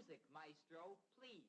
Music, maestro, please.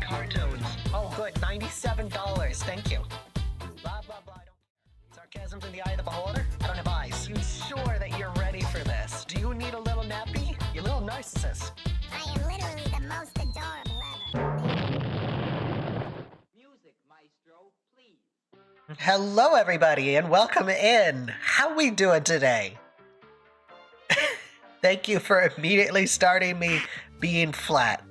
cartoons. Oh, good. $97. Thank you. Blah, blah, blah. Sarcasm's in the eye of the beholder? I don't have eyes. You sure that you're ready for this? Do you need a little nappy? You little narcissist. I am literally the most adorable ever. Music, maestro, please. Hello, everybody, and welcome in. How we doing today? Thank you for immediately starting me being flat.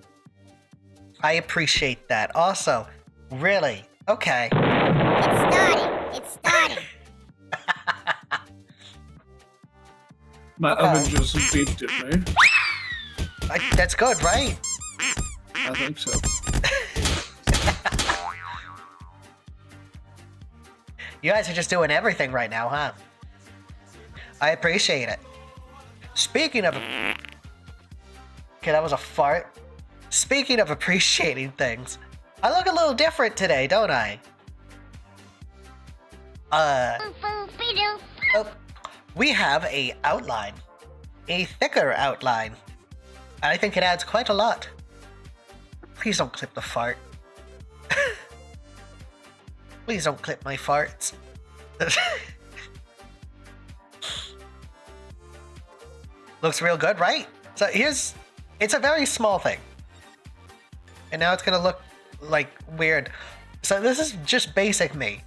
I appreciate that. Also, really? Okay. It's starting. My oven just beeped at me. That's good, right? I think so. You guys are just doing everything right now, huh? I appreciate it. Speaking of... Okay, that was a fart. Speaking of appreciating things, I look a little different today, don't I? Oh, we have a outline. A thicker outline. I think it adds quite a lot. Please don't clip the fart. Please don't clip my farts. Looks real good, right? So it's a very small thing. And now it's gonna look like weird. So this is just basic me.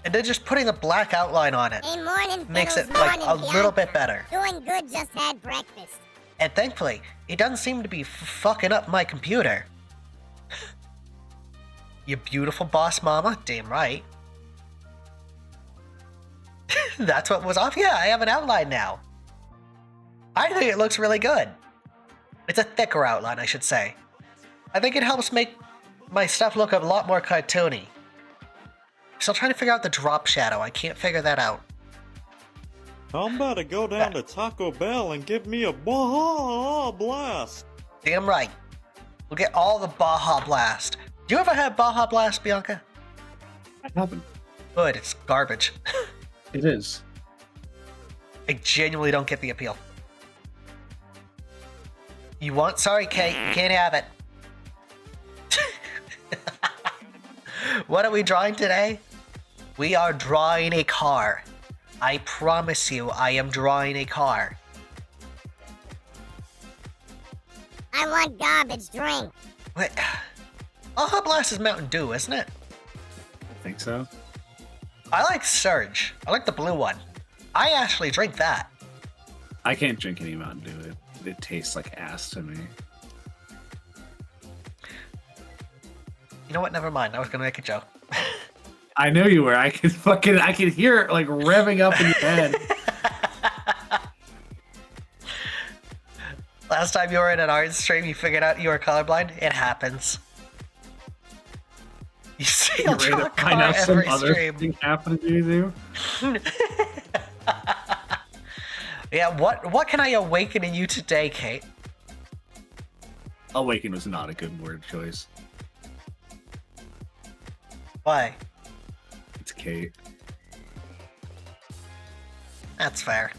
And then just putting a black outline on it Hey, morning, makes Bittles, it like morning, a Bianca. little bit better. Doing good, just had breakfast. And thankfully, it doesn't seem to be fucking up my computer. You beautiful boss mama, damn right. That's what was off? Yeah, I have an outline now. I think it looks really good. It's a thicker outline, I should say. I think it helps make my stuff look a lot more cartoony. Still trying to figure out the drop shadow. I can't figure that out. I'm about to go down to Taco Bell and give me a Baja Blast. Damn right. We'll get all the Baja Blast. Do you ever have Baja Blast, Bianca? I haven't. Good, it's garbage. It is. I genuinely don't get the appeal. You want? Sorry, Kate, you can't have it. What are we drawing today? We are drawing a car. I promise you, I am drawing a car. I want garbage drink. Wait, Baja Blast is Mountain Dew, isn't it? I think so. I like Surge. I like the blue one. I actually drink that. I can't drink any Mountain Dew. It tastes like ass to me. You know what? Never mind. I was gonna make a joke. I know you were. I could hear it like revving up in your head. Last time you were in an art stream, you figured out you were colorblind. It happens. You see, I'll draw a car Find out some every other stream. thing happened to you. Yeah, what can I awaken in you today, Kate? Awaken was not a good word choice. Why? It's Kate. That's fair.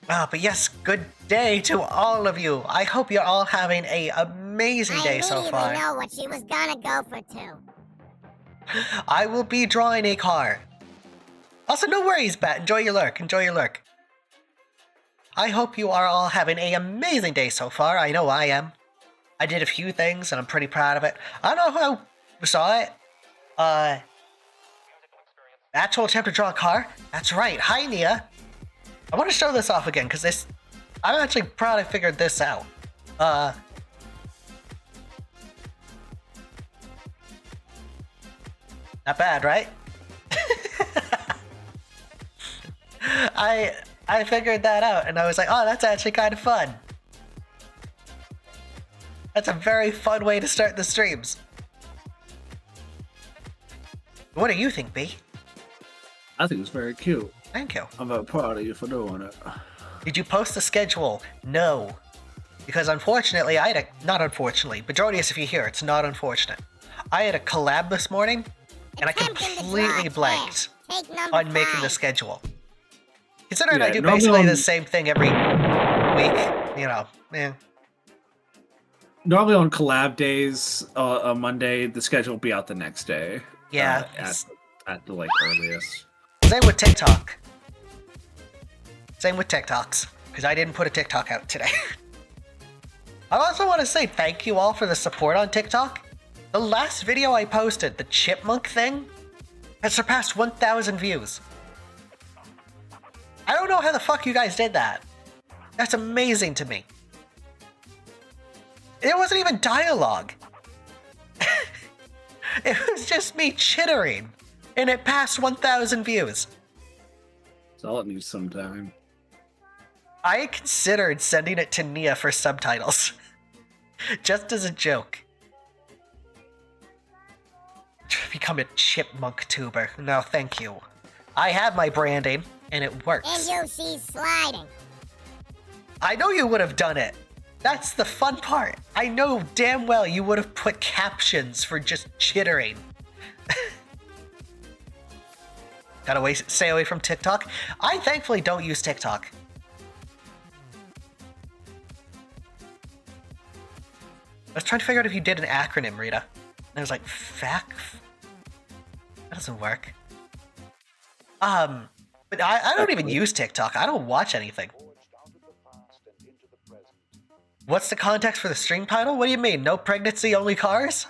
But yes, good day to all of you. I hope you're all having a amazing day so I far. immediately know what she was gonna go for too. I will be drawing a car. Also, no worries, Bat. Enjoy your lurk. Enjoy your lurk. I hope you are all having an amazing day so far. I know I am. I did a few things, and I'm pretty proud of it. I don't know who saw it. Actual attempt to draw a car? That's right. Hi, Nia. I want to show this off again, because I'm actually proud I figured this out. Not bad, right? I figured that out, and I was like, oh, that's actually kind of fun. That's a very fun way to start the streams. What do you think, B? I think it's very cute. Thank you. I'm very proud of you for doing it. Did you post the schedule? No. Because unfortunately, not unfortunately, Bajordius, if you hear, it's not unfortunate. I had a collab this morning, and I Attempting to completely draw blanked hair. Take number on making the 5. schedule. Considering Yeah, I do normally basically on- the same thing every week, you know, Normally on collab days, on Monday, the schedule will be out the next day. Yeah. At the like earliest. Same with TikTok. Same with TikToks, because I didn't put a TikTok out today. I also want to say thank you all for the support on TikTok. The last video I posted, the chipmunk thing, has surpassed 1,000 views. I don't know how the fuck you guys did that. That's amazing to me. It wasn't even dialogue. It was just me chittering, and it passed 1,000 views. That's all it needs sometime. I considered sending it to Nia for subtitles. Just as a joke. Become a chipmunk tuber. No, thank you. I have my branding, and it works. And you see sliding. I know you would have done it. That's the fun part. I know damn well you would have put captions for just chittering. Gotta stay away from TikTok. I thankfully don't use TikTok. I was trying to figure out if you did an acronym, Rita. And I was like, FAC? That doesn't work. But I don't even use TikTok. I don't watch anything. What's the context for the stream title? What do you mean? No pregnancy, only cars?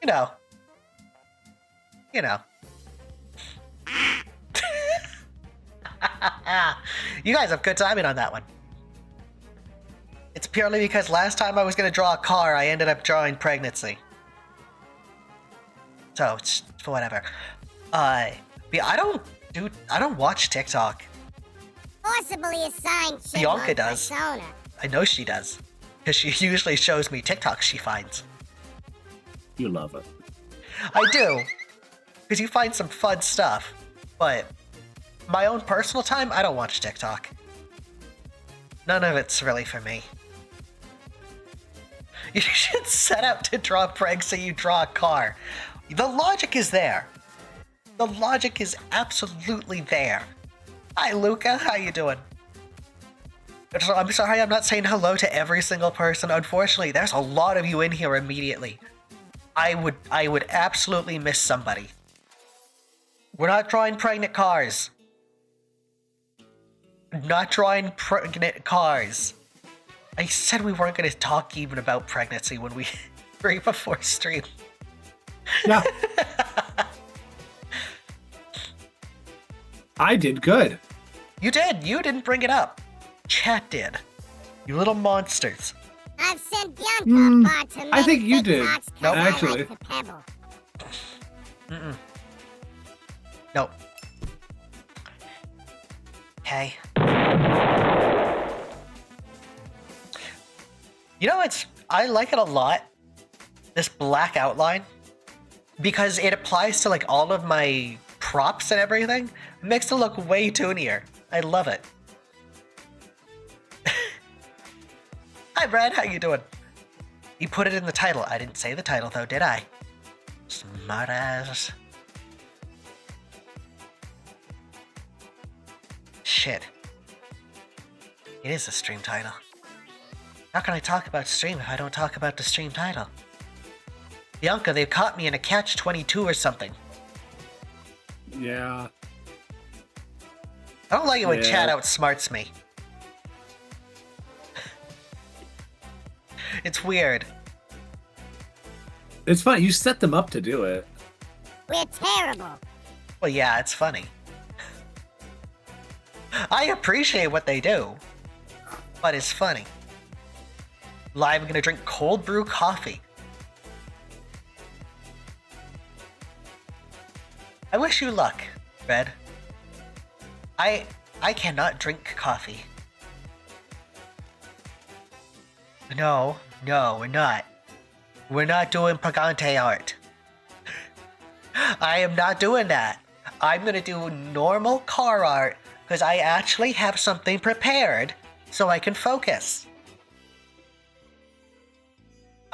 You know. You know. You guys have good timing on that one. It's purely because last time I was gonna draw a car, I ended up drawing pregnancy. So it's whatever. But I don't watch TikTok. Forcibly assigned Bianca chipmunk does. persona. I know she does. Because she usually shows me TikToks she finds. You love it. I do. Because you find some fun stuff. But my own personal time, I don't watch TikTok. None of it's really for me. You should set out to draw pregs so you draw a car. The logic is there. The logic is absolutely there. Hi, Luca. How you doing? So, I'm sorry I'm not saying hello to every single person. Unfortunately, there's a lot of you in here immediately. I would absolutely miss somebody. We're not drawing pregnant cars. Not drawing pregnant cars. I said we weren't going to talk even about pregnancy when we right before stream. Yeah. I did good. You did. You didn't bring it up. Chat did. You little monsters. I've sent Bianca far to I think you many did. TikToks 'cause Nope. I Actually. like to pebble. No. Okay. You know, I like it a lot. This black outline. Because it applies to like all of my props and everything. It makes it look way toonier. I love it. Hi Brad, how you doing? You put it in the title. I didn't say the title though, did I? Smartass. Shit. It is the stream title. How can I talk about stream if I don't talk about the stream title? Bianca, they've caught me in a catch-22 or something. Yeah. I don't like it when Yeah. chat outsmarts me. It's weird. It's fun. You set them up to do it. We're terrible. Well, yeah, it's funny. I appreciate what they do, but it's funny. Live, I'm gonna drink cold brew coffee. I wish you luck, Red. I cannot drink coffee. No, we're not. We're not doing Pagante art. I am not doing that. I'm gonna do normal car art because I actually have something prepared so I can focus.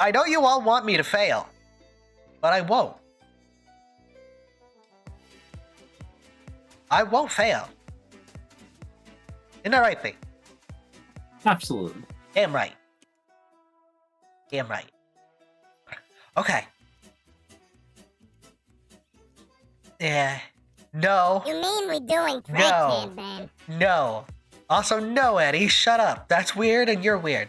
I know you all want me to fail, but I won't. I won't fail. Isn't that right, Pete? Absolutely. Damn right. Damn right. Okay. Yeah. No. You mean we doing No. Trackman, Ben? No. Also, no, Eddie. Shut up. That's weird and you're weird.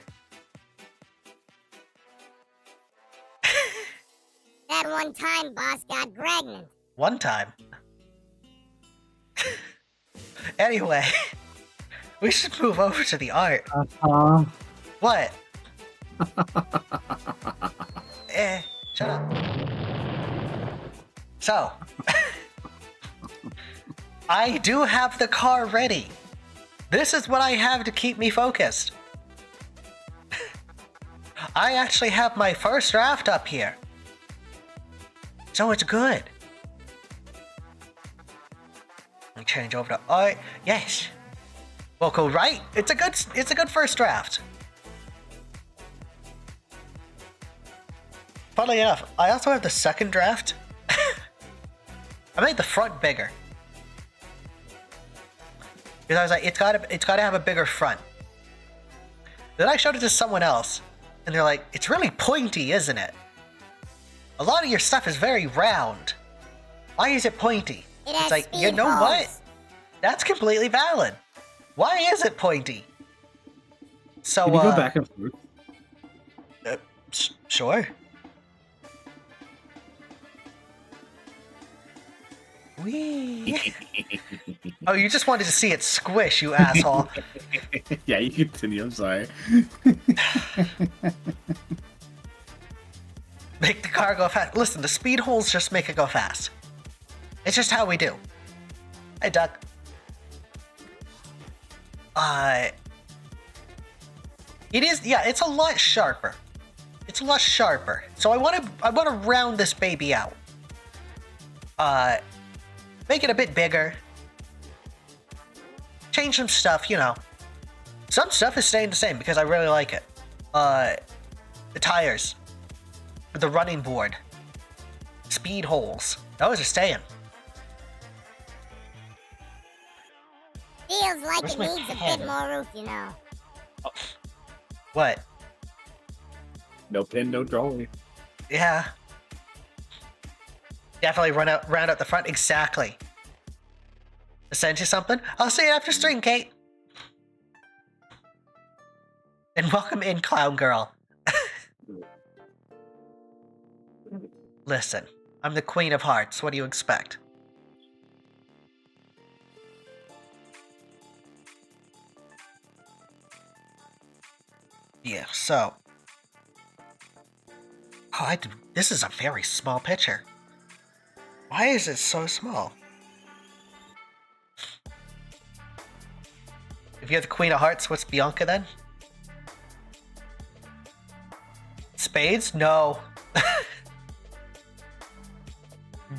That one time boss got pregnant. One time. Anyway, we should move over to the art. What? Shut up. So, I do have the car ready. This is what I have to keep me focused. I actually have my first draft up here. So it's good. Let me change over to art. Yes. We'll go right. It's a good first draft. Funnily enough, I also have the second draft. I made the front bigger. Because I was like, it's gotta have a bigger front. Then I showed it to someone else, and they're like, it's really pointy, isn't it? A lot of your stuff is very round. Why is it pointy? It's like, you know what? That's completely valid. Why is it pointy? So, Can you go back and forth? Sure. Wee. Oh, you just wanted to see it squish, you asshole. Yeah, you continue. I'm sorry. Make the car go fast. Listen, the speed holes just make it go fast. It's just how we do. Hey, Duck. It is, yeah, it's a lot sharper. It's a lot sharper. So I want to round this baby out. Make it a bit bigger. Change some stuff, you know. Some stuff is staying the same because I really like it. The tires. The running board. Speed holes. Those are staying. Feels like Where's it my needs a pen? bit more roof, you know. What? No pin, no drawing. Yeah. Definitely round out the front. Exactly. I send you something? I'll see you after stream, Kate. And welcome in, Clown Girl. Listen, I'm the Queen of Hearts. What do you expect? Yeah, so. Oh, this is a very small picture. Why is it so small? If you're the Queen of Hearts, what's Bianca then? Spades? No.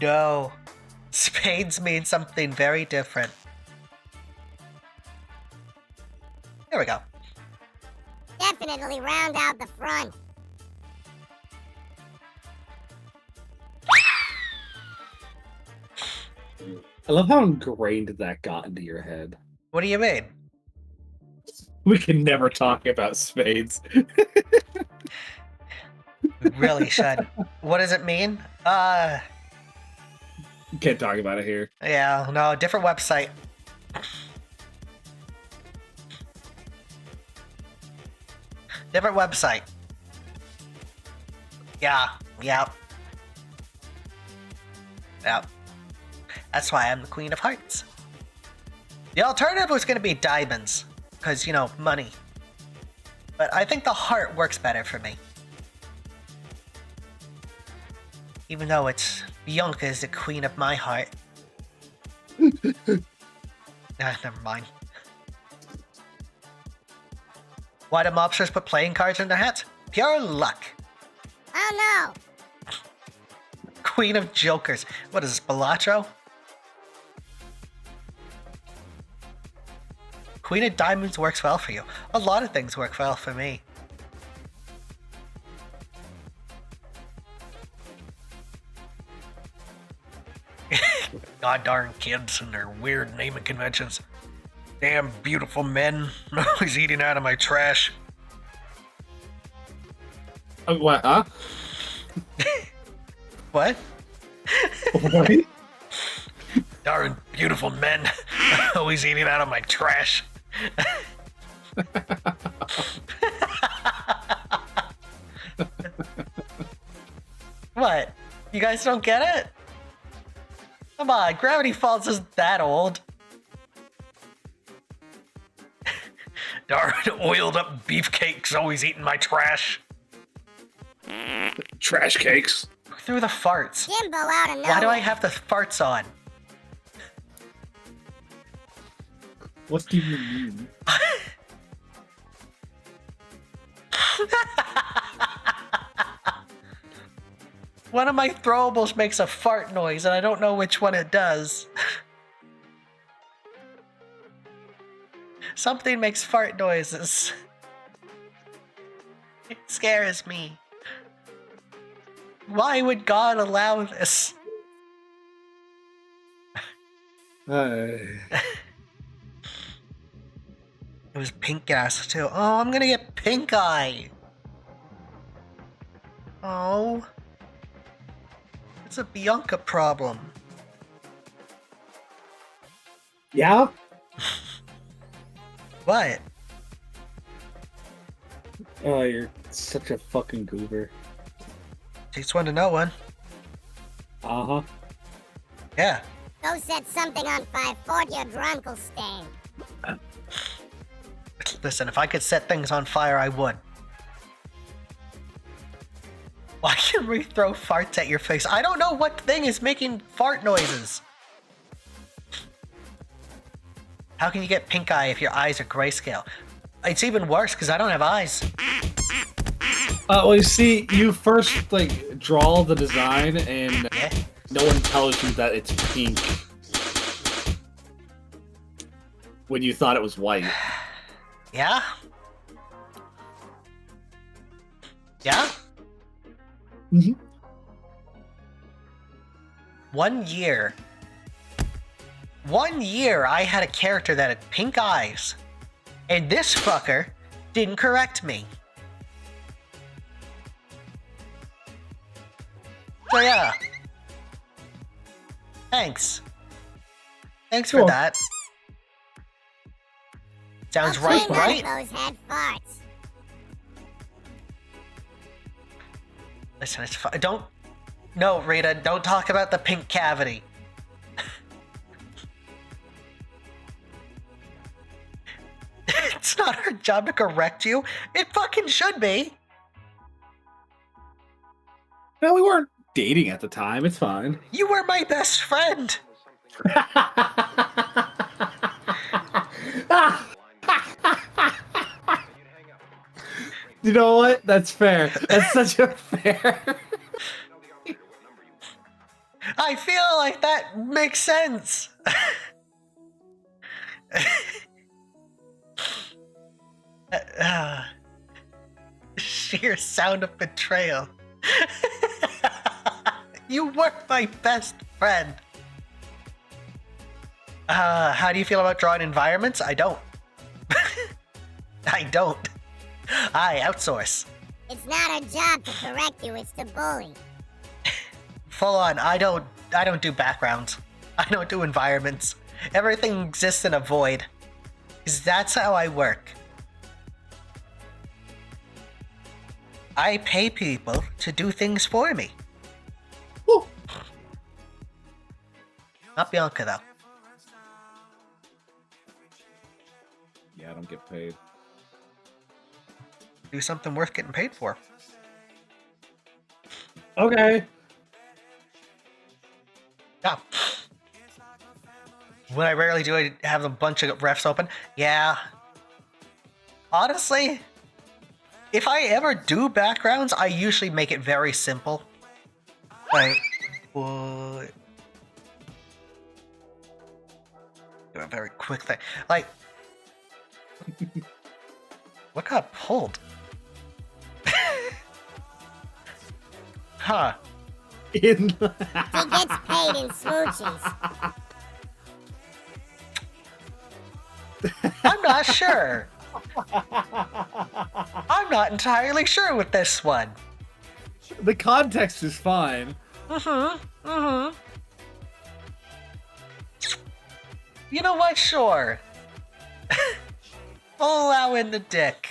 No. Spades mean something very different. There we go. Definitely round out the front. I love how ingrained that got into your head. What do you mean? We can never talk about spades. We really should. What does it mean? Can't talk about it here. Yeah, no, different website. Different website. Yeah, yep. Yep. That's why I'm the Queen of Hearts. The alternative was going to be diamonds, because, you know, money. But I think the heart works better for me. Even though it's Bianca is the queen of my heart. Never mind. Why do mobsters put playing cards in their hats? Pure luck. Oh no! Queen of Jokers. What is this, Balatro? Queen of Diamonds works well for you. A lot of things work well for me. God darn kids and their weird naming conventions. Damn beautiful men always eating out of my trash. What? Huh? What? What? Darn beautiful men always eating out of my trash. What? You guys don't get it? Come on, Gravity Falls isn't that old. Darn oiled up beefcakes always eating my trash. Trash cakes. Through the farts. Jimbo out of nowhere. Why do I have the farts on? What do you mean? One of my throwables makes a fart noise, and I don't know which one it does. Something makes fart noises. It scares me. Why would God allow this? It was pink gas too. Oh, I'm gonna get pink eye. Oh. It's a Bianca problem. Yeah? What? Oh, you're such a fucking goober. Takes one to know one. Uh-huh. Yeah. Go set something on 540 your drunk will stain. Listen, if I could set things on fire, I would. Why can we throw farts at your face? I don't know what thing is making fart noises. How can you get pink eye if your eyes are grayscale? It's even worse because I don't have eyes. Well, you see, you first, like, draw the design, and Yeah. no one tells you that it's pink when you thought it was white. Yeah? Yeah? Mm-hmm. 1 year I had a character that had pink eyes, and this fucker didn't correct me. So yeah. Thanks for Sure. that. Sounds Okay, right, none right? of those had farts. Listen, it's fine. Don't... No, Rita, don't talk about the pink cavity. It's not our job to correct you. It fucking should be. No, we weren't dating at the time. It's fine. You were my best friend. You know what? That's fair. That's such a fair. I feel like that makes sense. Sheer sound of betrayal. You were my best friend. How do you feel about drawing environments? I don't. I don't. I outsource. It's not our job to correct you, it's to bully. Full on, I don't do backgrounds. I don't do environments. Everything exists in a void. 'Cause that's how I work. I pay people to do things for me. Woo. Not Bianca, though. Yeah, I don't get paid. Do something worth getting paid for. Okay. Yeah. When I rarely do, I have a bunch of refs open. Yeah. Honestly, if I ever do backgrounds, I usually make it very simple. Like, what? Do a very quick thing. Like, what got pulled? Huh. In He gets paid in smooches. I'm not sure. I'm not entirely sure with this one. The context is fine. You know what? Sure. I'll allow in the dick.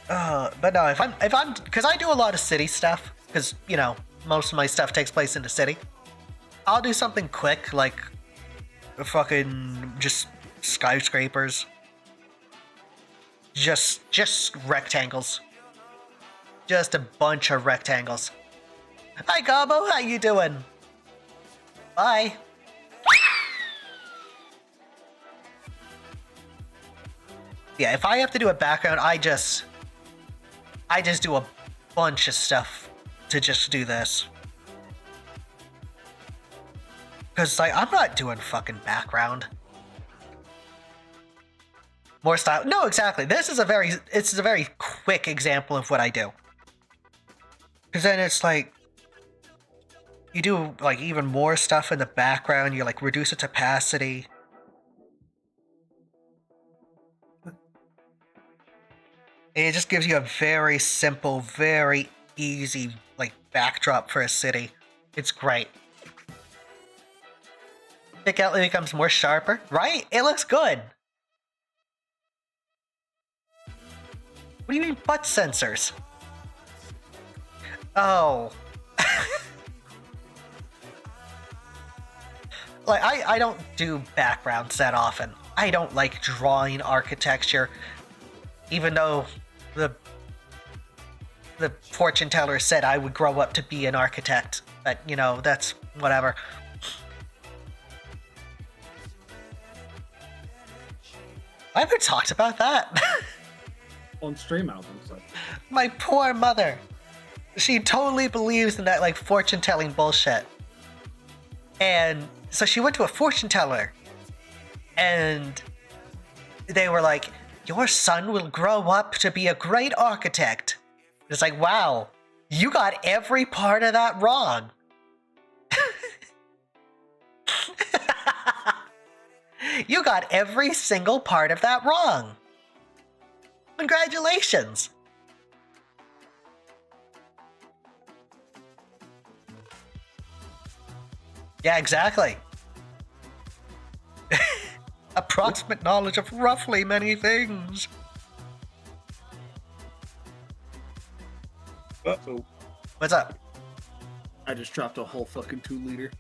But no, if I'm, because I do a lot of city stuff, because, you know, most of my stuff takes place in the city. I'll do something quick, like, fucking, just skyscrapers. Just rectangles. Just a bunch of rectangles. Hi, Gabo, how you doing? Bye. Yeah, if I have to do a background, I just do a bunch of stuff to just do this. Because, like, I'm not doing fucking background. More style. No, exactly. This is a very quick example of what I do. Because then it's like, you do, like, even more stuff in the background. You, like, reduce its opacity. It just gives you a very simple, very easy, like, backdrop for a city. It's great. Thick outline becomes more sharper, right? It looks good. What do you mean butt sensors? Oh. Like, I don't do backgrounds that often. I don't like drawing architecture, even though the fortune teller said I would grow up to be an architect. But, you know, that's whatever. I haven't talked about that. On stream albums. So. My poor mother. She totally believes in that, like, fortune telling bullshit. And so she went to a fortune teller. And they were like, your son will grow up to be a great architect. It's like, wow, you got every part of that wrong. You got every single part of that wrong. Congratulations. Yeah, exactly. Approximate knowledge of roughly many things. Uh-oh. What's up? I just dropped a whole fucking 2-liter.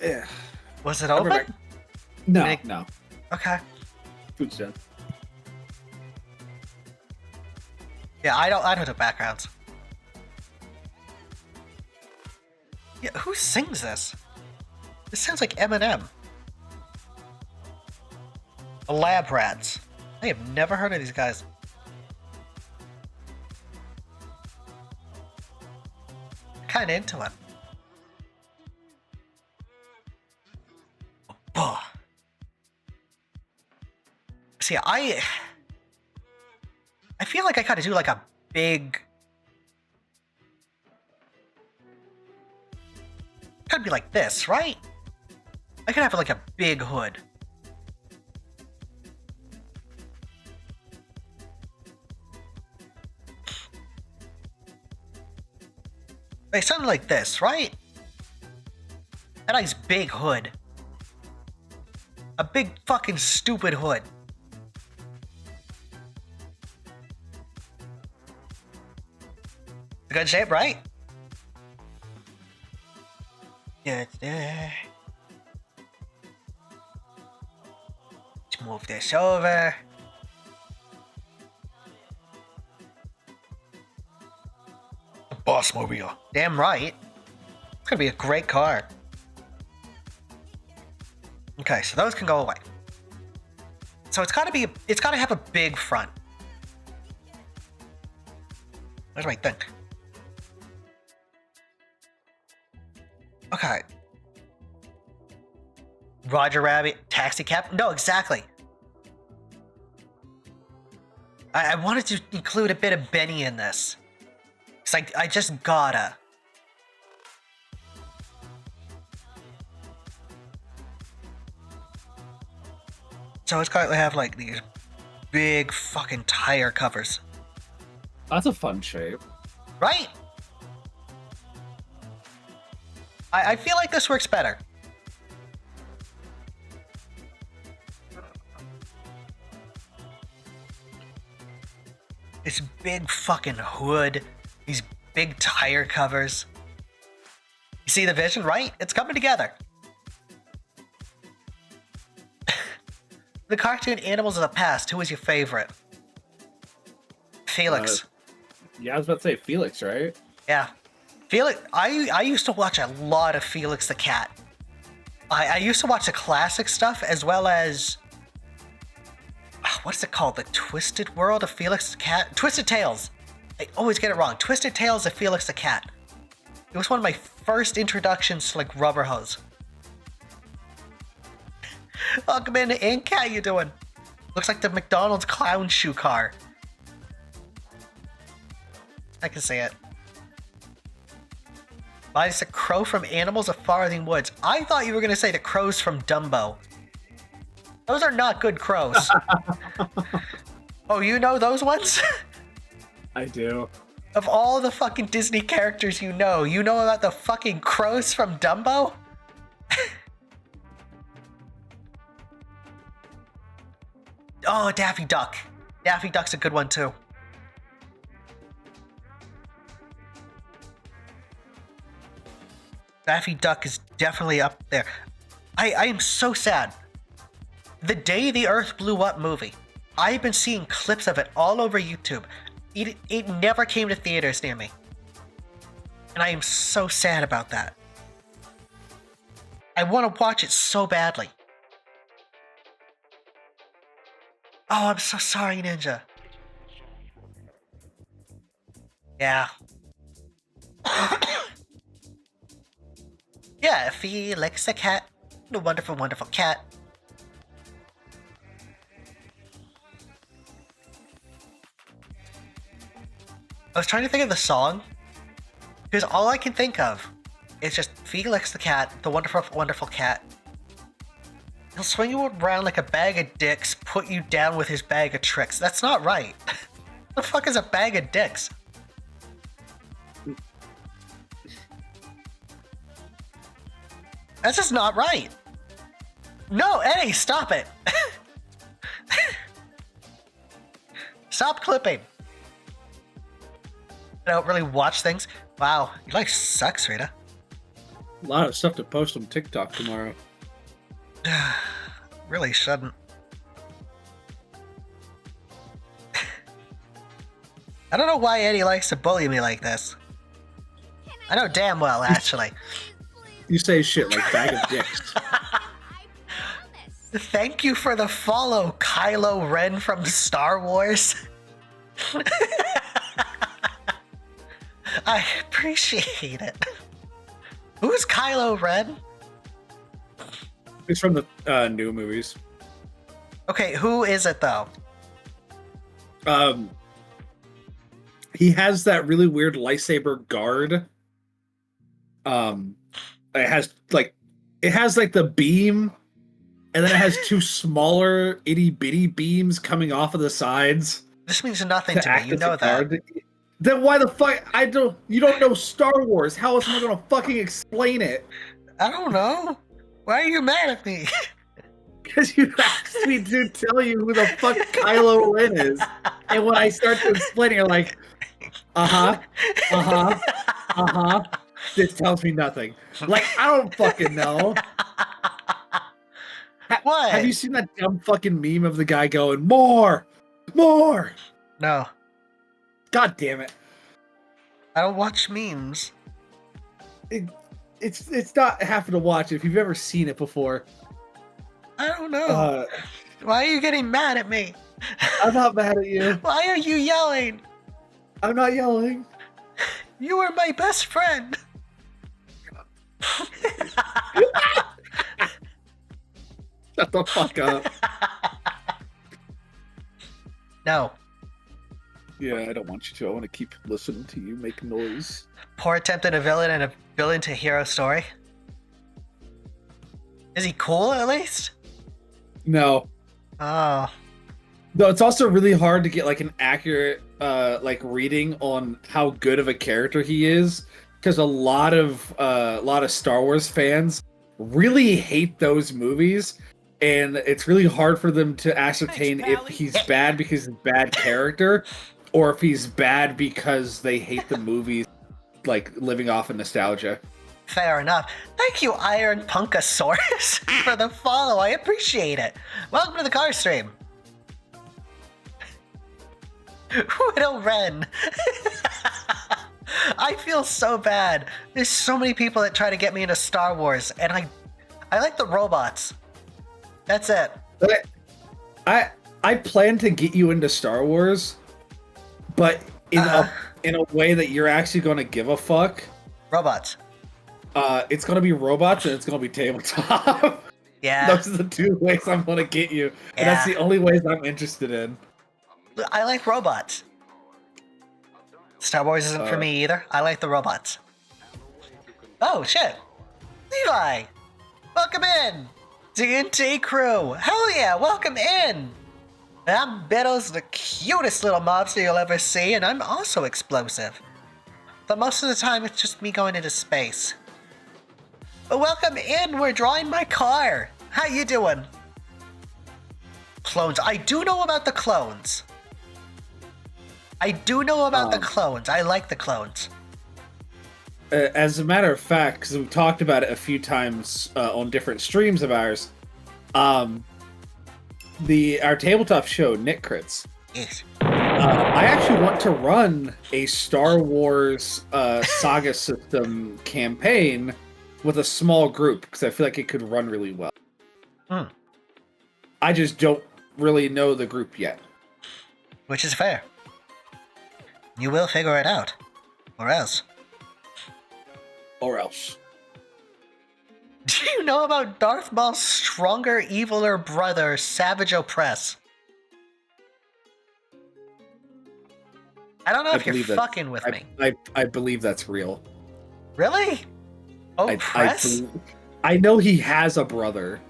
Yeah. Was it open? No, no. Okay. Food's done. Yeah, I don't do backgrounds. Yeah, who sings this? This sounds like Eminem. The Lab Rats. I have never heard of these guys. Kinda into it. Oh. See, I feel like I gotta do like a big... Gotta be like this, right? I could have like a big hood. Like something like this, right? A nice big hood. A big fucking stupid hood. Good shape, right? Let's move this over. The Bossmobile. Damn right. It's gonna be a great car. Okay, so those can go away. So it's gotta have a big front. Where's my thing? Okay. Roger Rabbit, taxi cab? No, exactly. I wanted to include a bit of Benny in this. Because I just gotta. So it's gotta have like these big fucking tire covers. That's a fun shape. Right? I feel like this works better. This big fucking hood. These big tire covers. You see the vision, right? It's coming together. The cartoon animals of the past, who was your favorite? Felix. Yeah, I was about to say Felix, right? Yeah. Felix, I used to watch a lot of Felix the Cat. I used to watch the classic stuff as well as... what's it called? The Twisted World of Felix the Cat? Twisted Tales. I always get it wrong. Twisted Tales of Felix the Cat. It was one of my first introductions to like Rubber Hose. Welcome in, Ink. How you doing? Looks like the McDonald's clown shoe car. I can see it. Why is the crow from Animals of Farthing Woods? I thought you were going to say the crows from Dumbo. Those are not good crows. Oh, you know those ones? I do. Of all the fucking Disney characters you know about the fucking crows from Dumbo? Oh, Daffy Duck. Daffy Duck's a good one too. Daffy Duck is definitely up there. I am so sad. The Day the Earth Blew Up movie. I've been seeing clips of it all over YouTube. It never came to theaters near me. And I am so sad about that. I want to watch it so badly. Oh, I'm so sorry, Ninja. Yeah. Yeah, Felix the cat. The wonderful, wonderful cat. I was trying to think of the song, because all I can think of is just Felix the cat, the wonderful, wonderful cat. He'll swing you around like a bag of dicks, put you down with his bag of tricks. That's not right. The fuck is a bag of dicks? That's just not right. No, Eddie, stop it. Stop clipping. I don't really watch things. Wow, your life sucks, Rita. A lot of stuff to post on TikTok tomorrow. Really shouldn't. I don't know why Eddie likes to bully me like this. I know damn well, actually. You say shit like bag of dicks. Thank you for the follow, Kylo Ren from Star Wars. I appreciate it. Who's Kylo Ren? It's from the new movies. Okay, who is it though? He has that really weird lightsaber guard. It has like the beam, and then it has two smaller itty bitty beams coming off of the sides. This means nothing to me. You know that. Guard. Then why the fuck? You don't know Star Wars. How else am I gonna fucking explain it? I don't know. Why are you mad at me? Because you asked me to tell you who the fuck Kylo Ren is, and when I start to explain it, you're like, This tells me nothing. Like, I don't fucking know. What? Have you seen that dumb fucking meme of the guy going, more? More? No. God damn it. I don't watch memes. It's not having to watch it if you've ever seen it before. I don't know. Why are you getting mad at me? I'm not mad at you. Why are you yelling? I'm not yelling. You were my best friend. Shut the fuck up. No. Yeah, I don't want you to. I want to keep listening to you make noise. Poor attempt at a villain and a villain to hero story. Is he cool at least? No. Oh. No, it's also really hard to get like an accurate like reading on how good of a character he is, because a lot of Star Wars fans really hate those movies, and it's really hard for them to ascertain if he's bad because he's a bad character, or if he's bad because they hate the movies, like living off of nostalgia. Fair enough. Thank you, Iron Punkosaurus, for the follow. I appreciate it. Welcome to the car stream. Widow Ren. I feel so bad. There's so many people that try to get me into Star Wars, and I like the robots. That's it. I plan to get you into Star Wars, but in a way that you're actually going to give a fuck. Robots. It's going to be robots and it's going to be tabletop. Yeah. Those are the two ways I'm going to get you, and that's the only ways I'm interested in. I like robots. Star Wars isn't for me either. I like the robots. Oh, shit. Levi! Welcome in! TNT crew! Hell yeah, welcome in! I'm Bittles, the cutest little mobster you'll ever see, and I'm also explosive. But most of the time, it's just me going into space. But welcome in, we're drawing my car! How you doing? Clones. I do know about the clones. I do know about the clones. I like the clones. As a matter of fact, because we've talked about it a few times on different streams of ours, our tabletop show, Nick Crits. Yes. I actually want to run a Star Wars Saga System campaign with a small group, because I feel like it could run really well. I just don't really know the group yet. Which is fair. You will figure it out. Or else. Or else. Do you know about Darth Maul's stronger, eviler brother, Savage Opress? I don't know if you're fucking with me. I believe that's real. Really? Opress? I know he has a brother.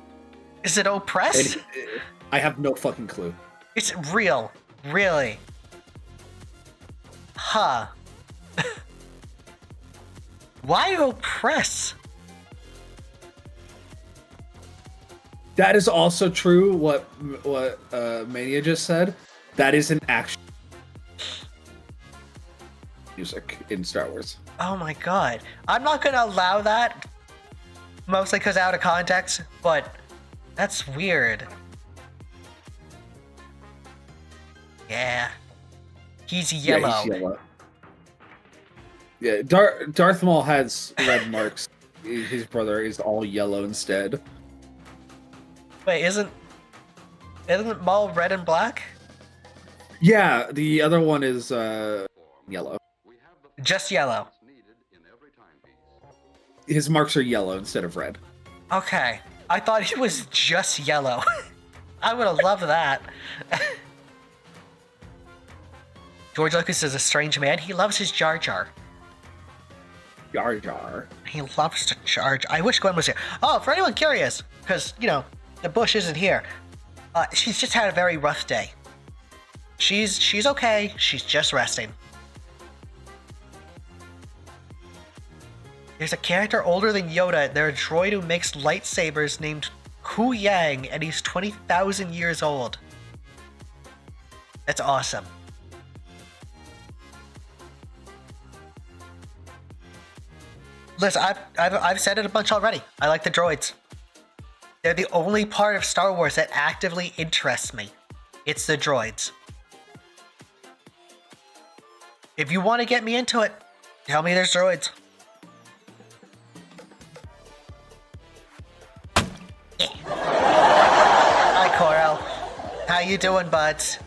Is it Opress? I have no fucking clue. It's real. Really. Huh. Why Opress? That is also true, what Mania just said. That is an actual music in Star Wars. Oh my god. I'm not gonna allow that. Mostly because out of context, but that's weird. Yeah. He's yellow. Yeah, he's yellow. Yeah, Darth Maul has red marks. His brother is all yellow instead. Wait, isn't Maul red and black? Yeah, the other one is yellow. Just yellow. His marks are yellow instead of red. Okay. I thought he was just yellow. I would have loved that. George Lucas is a strange man. He loves his Jar Jar. Jar Jar. He loves to charge. I wish Gwen was here. Oh, for anyone curious, because, you know, the bush isn't here. She's just had a very rough day. She's okay. She's just resting. There's a character older than Yoda. They're a droid who makes lightsabers named Ku Yang, and he's 20,000 years old. That's awesome. Listen, I've said it a bunch already. I like the droids. They're the only part of Star Wars that actively interests me. It's the droids. If you want to get me into it, tell me there's droids. Hi, Coral. How you doing, buds?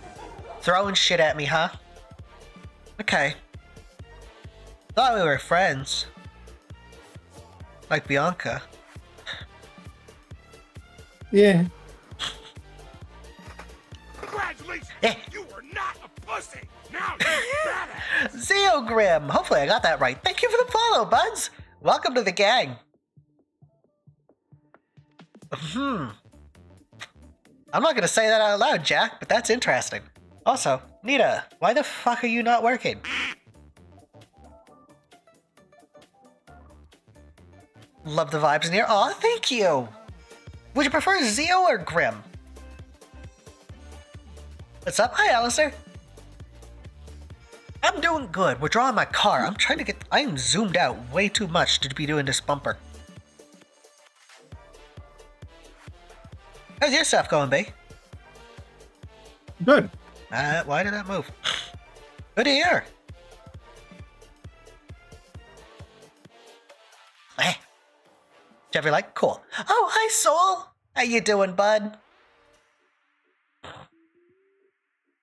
Throwing shit at me, huh? Okay. Thought we were friends. Like Bianca. Yeah. Congratulations! Eh. You were not a pussy! Now you're badass! Zeo Grim! Hopefully I got that right. Thank you for the follow, buds! Welcome to the gang. I'm not gonna say that out loud, Jack, but that's interesting. Also, Nita, why the fuck are you not working? Love the vibes in here. Aw, thank you! Would you prefer Zeo or Grim? What's up? Hi, Alistair. I'm doing good. We're drawing my car. I am zoomed out way too much to be doing this bumper. How's your stuff going, B? Good. Why did that move? Good to hear. Eh. Jeffrey, like, cool. Oh, hi, Soul. How you doing, bud?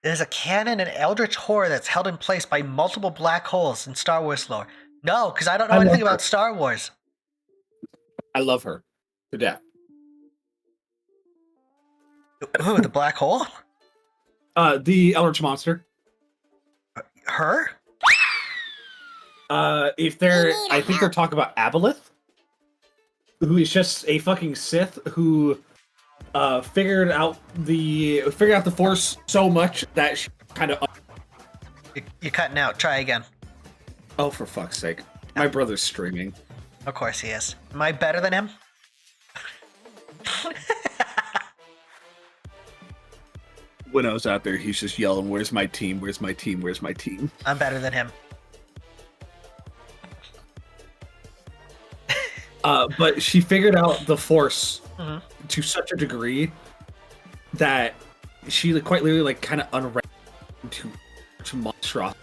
There's a canon and eldritch horror that's held in place by multiple black holes in Star Wars lore. No, because I don't know I love anything her. about Star Wars. I love her to death. Ooh, the black hole? The Eldritch Monster. Her? I think they're talking about Aboleth, who is just a fucking Sith who figured out the Force so much that she kind of. You're cutting out. Try again. Oh, for fuck's sake! My brother's streaming. Of course he is. Am I better than him? When I was out there, he's just yelling, "Where's my team? Where's my team? Where's my team?" I'm better than him. But she figured out the Force Mhm. to such a degree that she quite literally kind of unwrapped into monstrosity.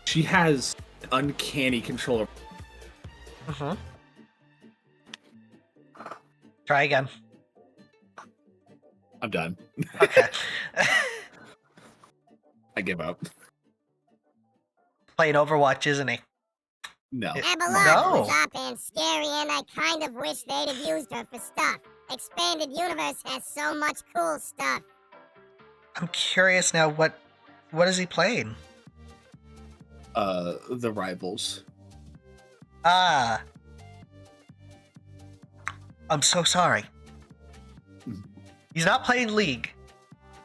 She has uncanny control. Mm-hmm. Try again. I'm done. Okay. I give up. Playing Overwatch, isn't he? No. Abeloth No. was up and scary, and I kind of wish they'd have used her for stuff. Expanded Universe has so much cool stuff. I'm curious now. What is he playing? The Rivals. Ah. I'm so sorry. He's not playing League.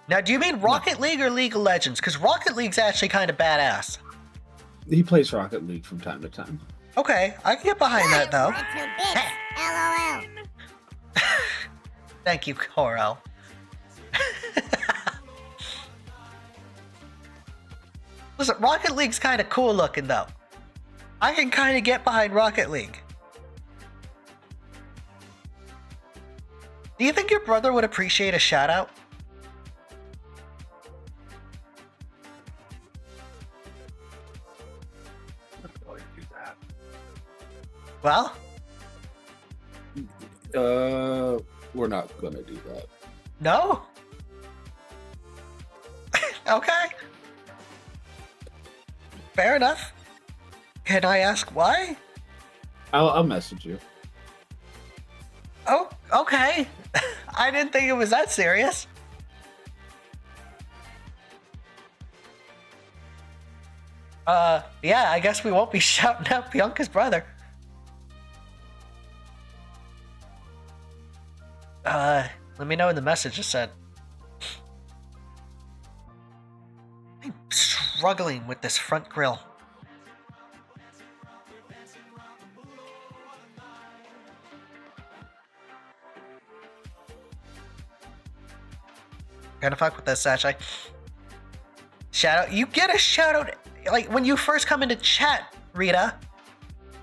Now, do you mean Rocket League or League of Legends? Because Rocket League's actually kind of badass. He plays Rocket League from time to time. Okay, I can get behind that, though. Red 2 bits. LOL. Thank you, Corel. Listen, Rocket League's kind of cool looking, though. I can kind of get behind Rocket League. Do you think your brother would appreciate a shout out? Well, We're not gonna do that. no? Okay. Fair enough. Can I ask why? I'll message you. Oh, okay. I didn't think it was that serious. Yeah, I guess we won't be shouting out Bianca's brother. Let me know in the message it said. I'm struggling with this front grill. Gonna fuck with this, actually. Shout out. You get a shout out like when you first come into chat, Rita.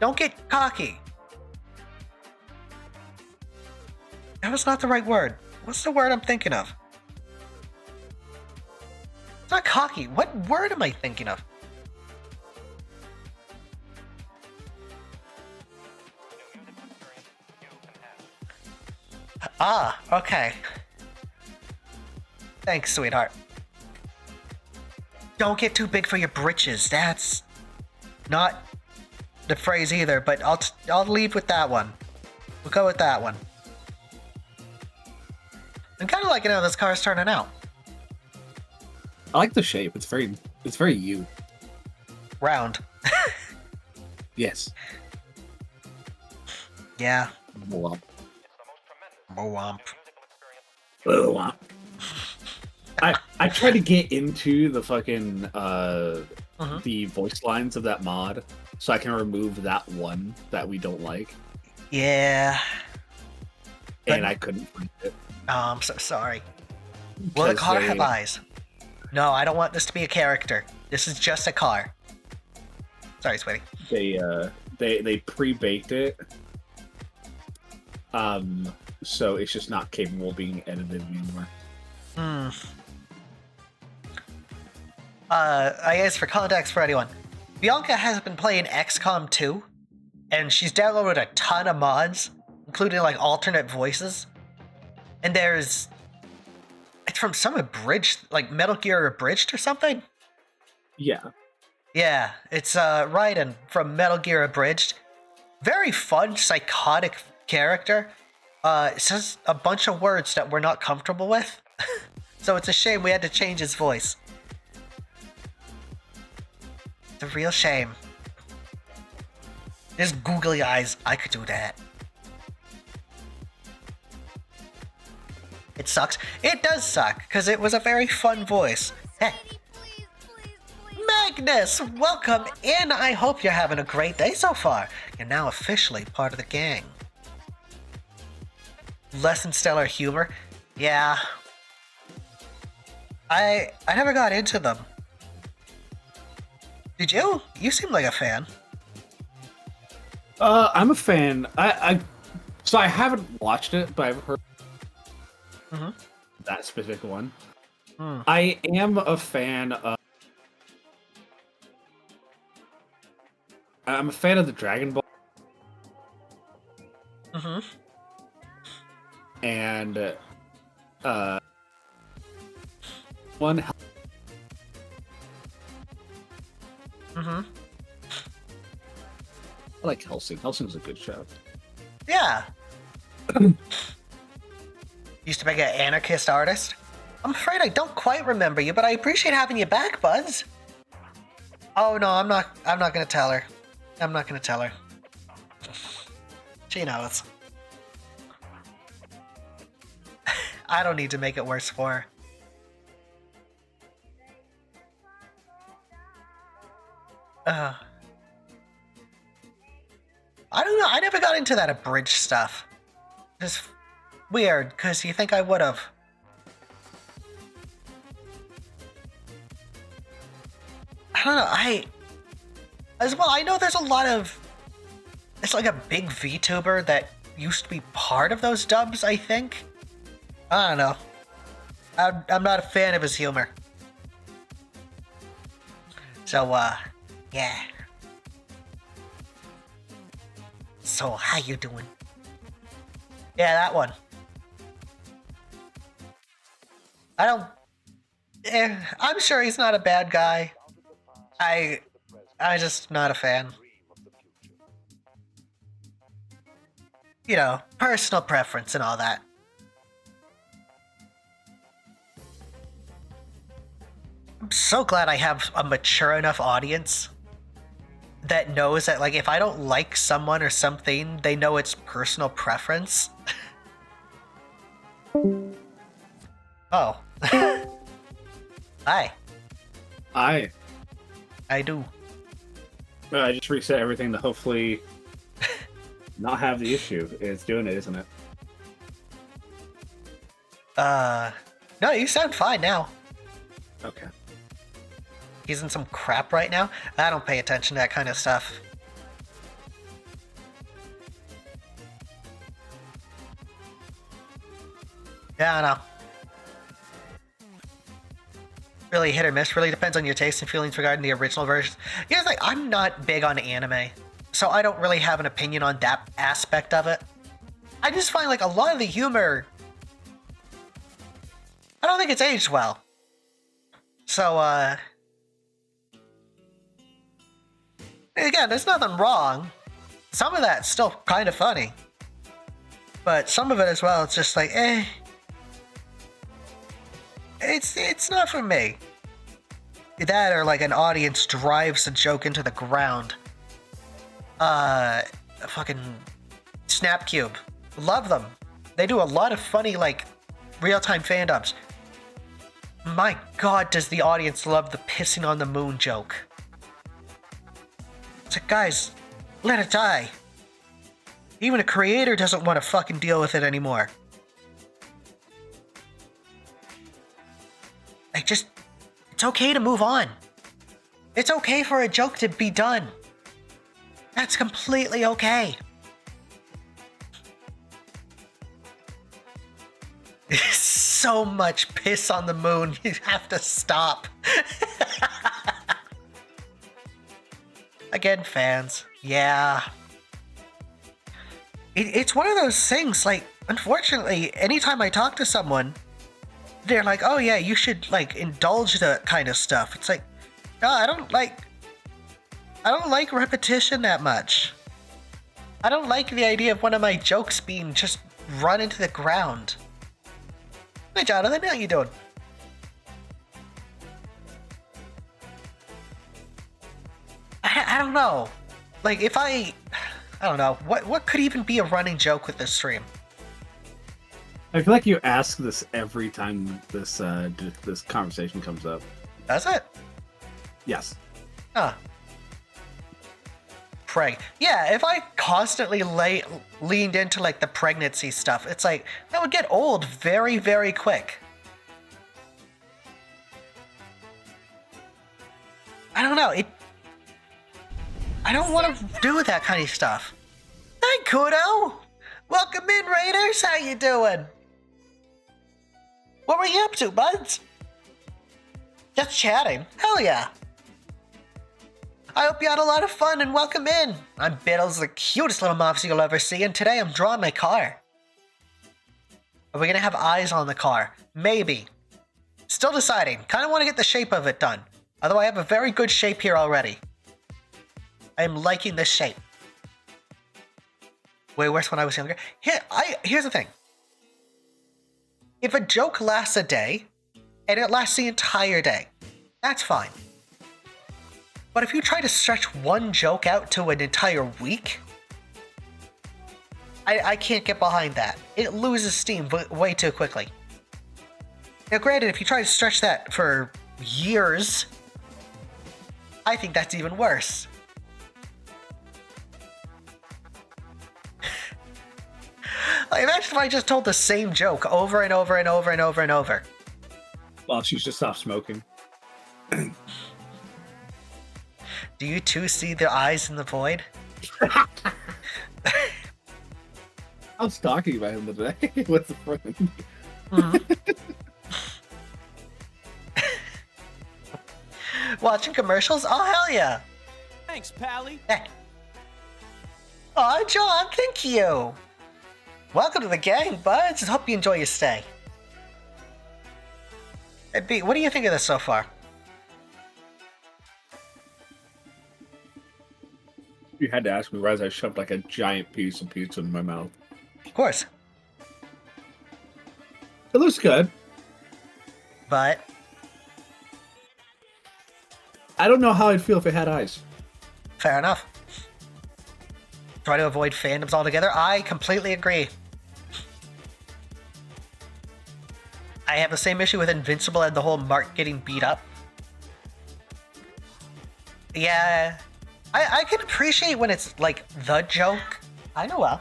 Don't get cocky. That was not the right word. What's the word I'm thinking of? It's not cocky. What word am I thinking of? Ah, okay. Thanks, sweetheart. Don't get too big for your britches. That's not the phrase either, but I'll leave with that one. We'll go with that one. I'm kind of liking how this car's turning out. I like the shape. It's very you. Round. Yes. Yeah. Well, Womp. Ugh. I tried to get into the fucking the voice lines of that mod so I can remove that one that we don't like, Yeah. and I couldn't find it. Oh, I'm so sorry. Will the 'Cause car they- have eyes? No, I don't want this to be a character. This is just a car. Sorry, sweetie. They pre-baked it, so it's just not capable of being edited anymore. I guess for context for anyone, Bianca has been playing XCOM 2, and she's downloaded a ton of mods, including like alternate voices. And it's from some abridged, like Metal Gear Abridged or something? Yeah. Yeah, it's Raiden from Metal Gear Abridged. Very fun, psychotic character. It says a bunch of words that we're not comfortable with. So it's a shame we had to change his voice. It's a real shame. His googly eyes, I could do that. It sucks. It does suck, because it was a very fun voice. Heh. Magnus, welcome in. I hope you're having a great day so far. You're now officially part of the gang. Less than stellar humor? Yeah. I never got into them. Did you? You seem like a fan. I'm a fan. So I haven't watched it, but I've heard that specific one. I am a fan of. I'm a fan of the Dragon Ball. And one. I like Helsing. Helsing's a good show. Yeah. Used to be an anarchist artist. I'm afraid I don't quite remember you, but I appreciate having you back, Buzz. Oh no, I'm not gonna tell her. I'm not gonna tell her. She knows. I don't need to make it worse for her. I don't know. I never got into that abridged stuff. It's weird, because you think I would have. I don't know. As well, I know there's a lot of. It's like a big VTuber that used to be part of those dubs, I think. I don't know. I'm not a fan of his humor. So, yeah. So, how you doing? Yeah, that one. I'm sure he's not a bad guy. I'm just not a fan. You know, personal preference and all that. I'm so glad I have a mature enough audience that knows that, like, if I don't like someone or something, they know it's personal preference. Oh. Hi. I do. I just reset everything to hopefully not have the issue. It's doing it, isn't it? No, you sound fine now. Okay. He's in some crap right now. I don't pay attention to that kind of stuff. Yeah, I know. Really hit or miss. Really depends on your taste and feelings regarding the original versions. Here's like, I'm not big on anime, so I don't really have an opinion on that aspect of it. I just find like a lot of the humor, I don't think it's aged well. So, again, there's nothing wrong. Some of that's still kind of funny. But some of it as well, it's just like, It's not for me. That or like an audience drives a joke into the ground. Fucking Snapcube. Love them. They do a lot of funny, like, real-time fandubs. My god, does the audience love the pissing on the moon joke. It's like, guys, let it die. Even a creator doesn't want to fucking deal with it anymore. Like, just... It's okay to move on. It's okay for a joke to be done. That's completely okay. So much piss on the moon, you have to stop. Again, fans. Yeah. It's one of those things, like, unfortunately, anytime I talk to someone, they're like, oh yeah, you should, like, indulge that kind of stuff. It's like, no, I don't like repetition that much. I don't like the idea of one of my jokes being just run into the ground. Hey Jonathan, how you doing? I don't know. Like, if I don't know. What could even be a running joke with this stream? I feel like you ask this every time this conversation comes up. Does it? Yes. Huh. Yeah, if I constantly leaned into, like, the pregnancy stuff, it's like, that would get old very, very quick. I don't know, I don't want to do that kind of stuff. Hi, Kudo! Welcome in, Raiders! How you doing? What were you up to, buds? Just chatting. Hell yeah. I hope you had a lot of fun and welcome in. I'm Bittles, the cutest little mopsy you'll ever see, and today I'm drawing my car. Are we gonna have eyes on the car? Maybe. Still deciding. Kind of want to get the shape of it done. Although I have a very good shape here already. I am liking this shape. Way worse when I was younger. Here's the thing. If a joke lasts a day, and it lasts the entire day, that's fine. But if you try to stretch one joke out to an entire week, I can't get behind that. It loses steam way too quickly. Now granted, if you try to stretch that for years, I think that's even worse. Like, imagine if I just told the same joke over and over and over and over and over. Well, she should stop smoking. Do you too see the eyes in the void? I was talking about him today with a friend. Mm-hmm. Watching commercials? Oh, hell yeah. Thanks, Pally. Hey. Oh, John, thank you. Welcome to the gang, buds. Hope you enjoy your stay. Hey, B, what do you think of this so far? You had to ask me why I shoved like a giant piece of pizza in my mouth. Of course. It looks good. But I don't know how I'd feel if it had eyes. fair enough. Try to avoid fandoms altogether. I completely agree. I have the same issue with Invincible and the whole Mark getting beat up. Yeah, I can appreciate when it's like the joke. I know well.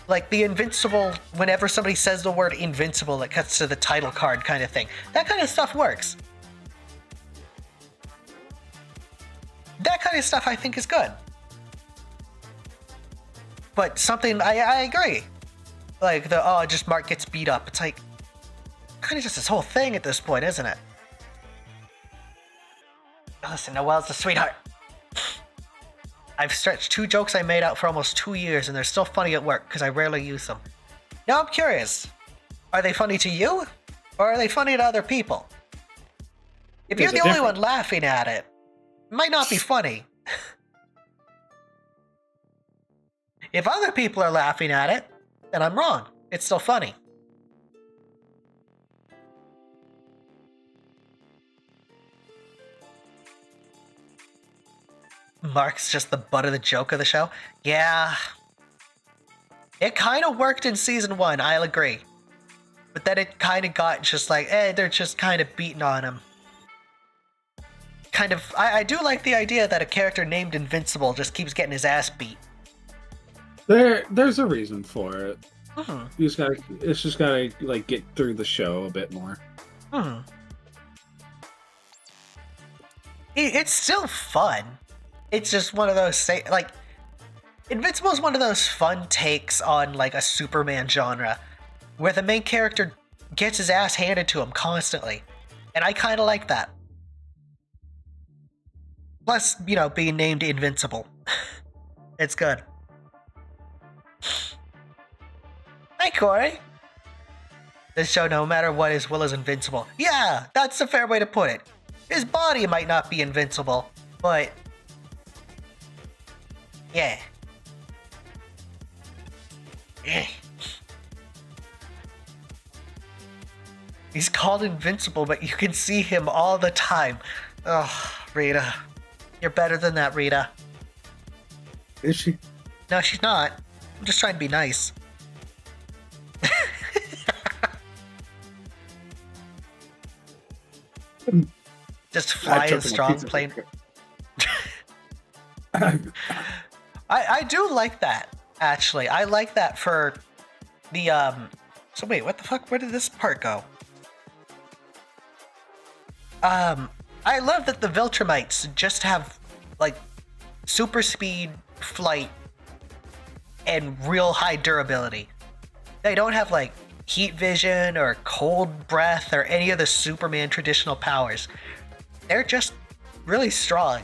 Like the Invincible, whenever somebody says the word Invincible, it cuts to the title card kind of thing. That kind of stuff works. That kind of stuff I think is good. But something, I agree. Like just Mark gets beat up. It's like, kind of just this whole thing at this point, isn't it? Listen, Noelle's a sweetheart. I've stretched 2 jokes I made out for almost 2 years and they're still funny at work because I rarely use them. Now I'm curious, are they funny to you or are they funny to other people? If you're the only one laughing at it, it might not be funny. If other people are laughing at it, then I'm wrong. It's still funny. Mark's just the butt of the joke of the show? Yeah. It kind of worked in season 1, I'll agree. But then it kind of got just like, they're just kind of beating on him. Kind of, I do like the idea that a character named Invincible just keeps getting his ass beat. There's a reason for it. Hmm. It's just gotta like get through the show a bit more. It's still fun. It's just one of those like Invincible is one of those fun takes on like a Superman genre where the main character gets his ass handed to him constantly. And I kind of like that. Plus, being named Invincible. It's good. Hi, Corey. This show, no matter what, is Will is invincible. Yeah, that's a fair way to put it. His body might not be invincible, but... yeah. He's called invincible, but you can see him all the time. Oh, Rita. You're better than that, Rita. Is she? No, she's not. I'm just trying to be nice. Just flying strong plane. I do like that, actually. I like that for the so wait, what the fuck? Where did this part go? I love that the Viltrumites just have like super speed, flight, and real high durability. They don't have like heat vision or cold breath or any of the Superman traditional powers. They're just really strong.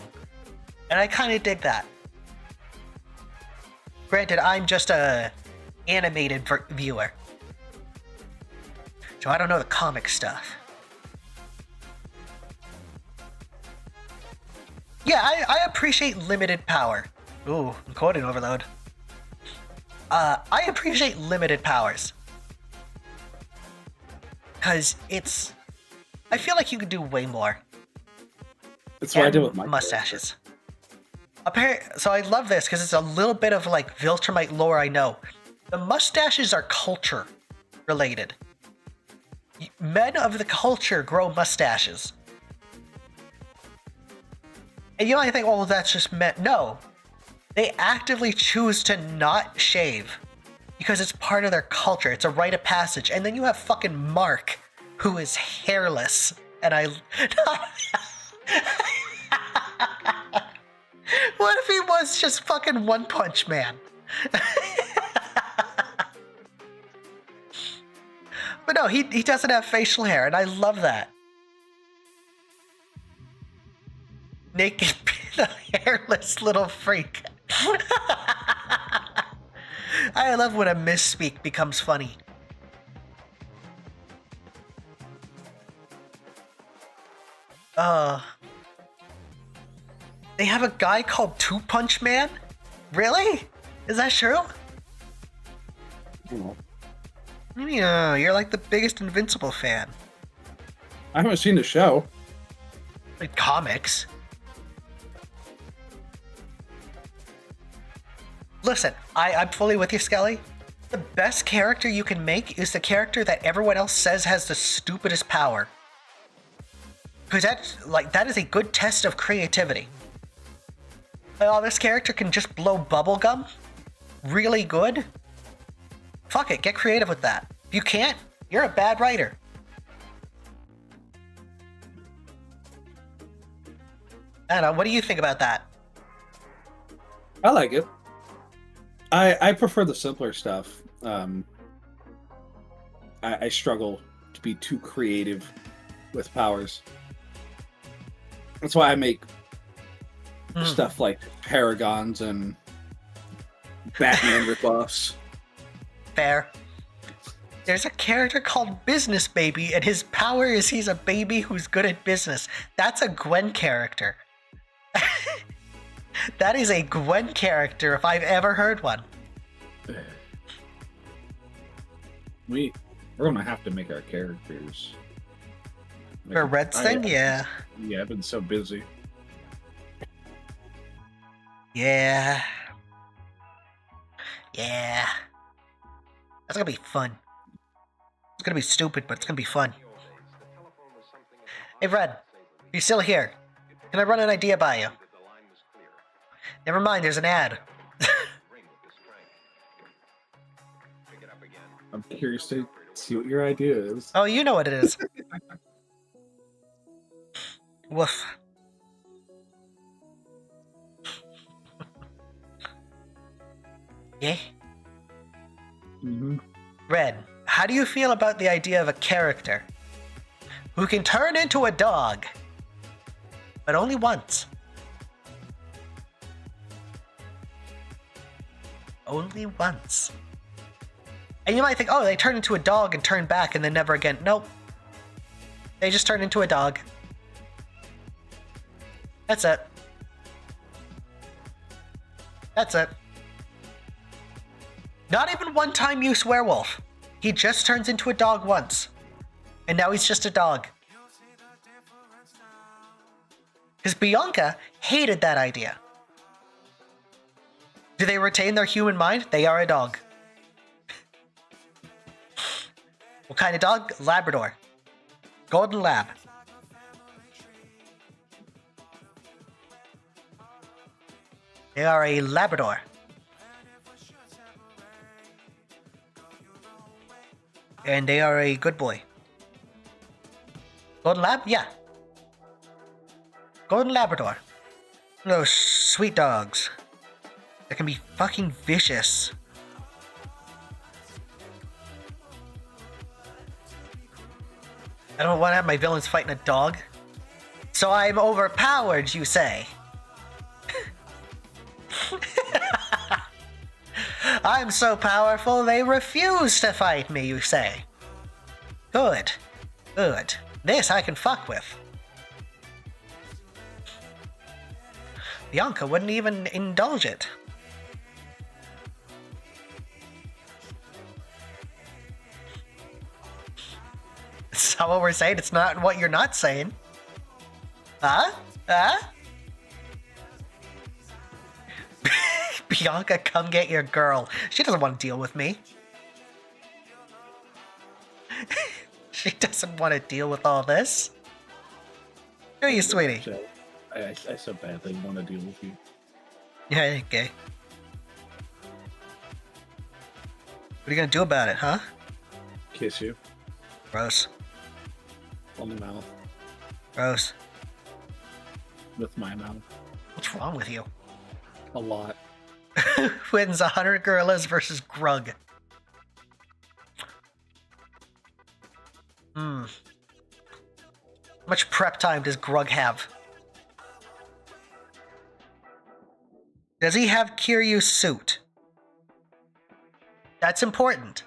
And I kind of dig that. Granted, I'm just a animated viewer. So I don't know the comic stuff. Yeah, I appreciate limited power. Ooh, encoding overload. I appreciate limited powers. Because I feel like you could do way more. That's what I did with my mustaches. So I love this because it's a little bit of like Viltrumite lore I know. The mustaches are culture related. Men of the culture grow mustaches. And you might think, oh, that's just men. No. They actively choose to not shave because it's part of their culture. It's a rite of passage. And then you have fucking Mark, who is hairless. And I... What if he was just fucking One Punch Man? But no, he doesn't have facial hair, and I love that. Naked, the hairless little freak. I love when a misspeak becomes funny. They have a guy called Two Punch Man? Really? Is that true? Yeah, you're like the biggest Invincible fan. I haven't seen the show. Like comics. Listen, I'm fully with you, Skelly. The best character you can make is the character that everyone else says has the stupidest power. Because that is a good test of creativity. Oh, this character can just blow bubblegum? Really good? Fuck it, get creative with that. If you can't, you're a bad writer. I don't know, what do you think about that? I like it. I prefer the simpler stuff. I struggle to be too creative with powers. That's why I make stuff like Paragons and Batman ripoffs. Fair. There's a character called Business Baby, and his power is he's a baby who's good at business. That's a Gwen character. That is a Gwen character if I've ever heard one. We're gonna have to make our characters. For Red's thing? Yeah. Yeah, I've been so busy. Yeah. Yeah. That's gonna be fun. It's gonna be stupid, but it's gonna be fun. Hey, Red, you still here? Can I run an idea by you? Never mind, there's an ad. I'm curious to see what your idea is. Oh, you know what it is. Woof. Yeah? Mm-hmm. Red, how do you feel about the idea of a character who can turn into a dog, but only once? Only once. And you might think, oh, they turn into a dog and turn back and then never again. Nope. They just turn into a dog. That's it. That's it. Not even one-time use werewolf. He just turns into a dog once. And now he's just a dog. Because Bianca hated that idea. Do they retain their human mind? They are a dog. What kind of dog? Labrador. Golden Lab. They are a Labrador. And they are a good boy. Golden Lab? Yeah. Golden Labrador. Those sweet dogs. That can be fucking vicious. I don't want to have my villains fighting a dog. So I'm overpowered, you say? I'm so powerful they refuse to fight me, you say? Good. Good. This I can fuck with. Bianca wouldn't even indulge it. Is that what we're saying? It's not what you're not saying. Huh? Huh? Bianca, come get your girl. She doesn't want to deal with me. She doesn't want to deal with all this. Do you, sweetie? I so badly want to deal with you. Yeah, okay. What are you gonna do about it, huh? Kiss you Gross. on the mouth Gross. with my mouth. What's wrong with you? A lot. Wins 100 gorillas versus Grug. How much prep time does Grug have? Does he have Kiryu's suit? That's important.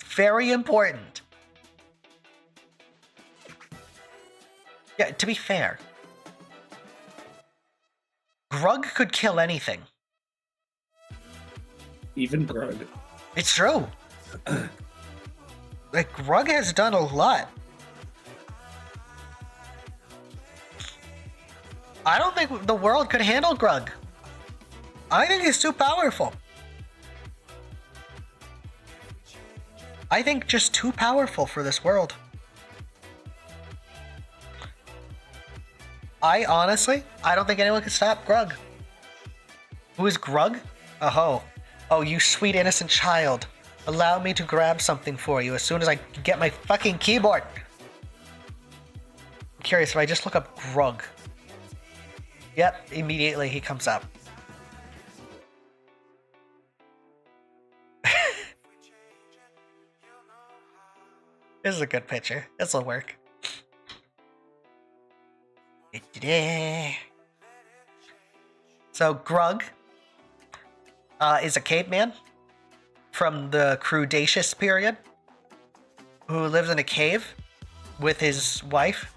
Very important. Yeah, to be fair, Grug could kill anything. Even Grug. It's true. Like, Grug has done a lot. I don't think the world could handle Grug. I think he's too powerful. I think just too powerful for this world. I don't think anyone can stop Grug. Who is Grug? Oh. Oh, you sweet innocent child. Allow me to grab something for you as soon as I get my fucking keyboard. I'm curious if I just look up Grug. Yep, immediately he comes up. This is a good picture. This'll work. So Grug is a caveman from the Cretaceous period who lives in a cave with his wife,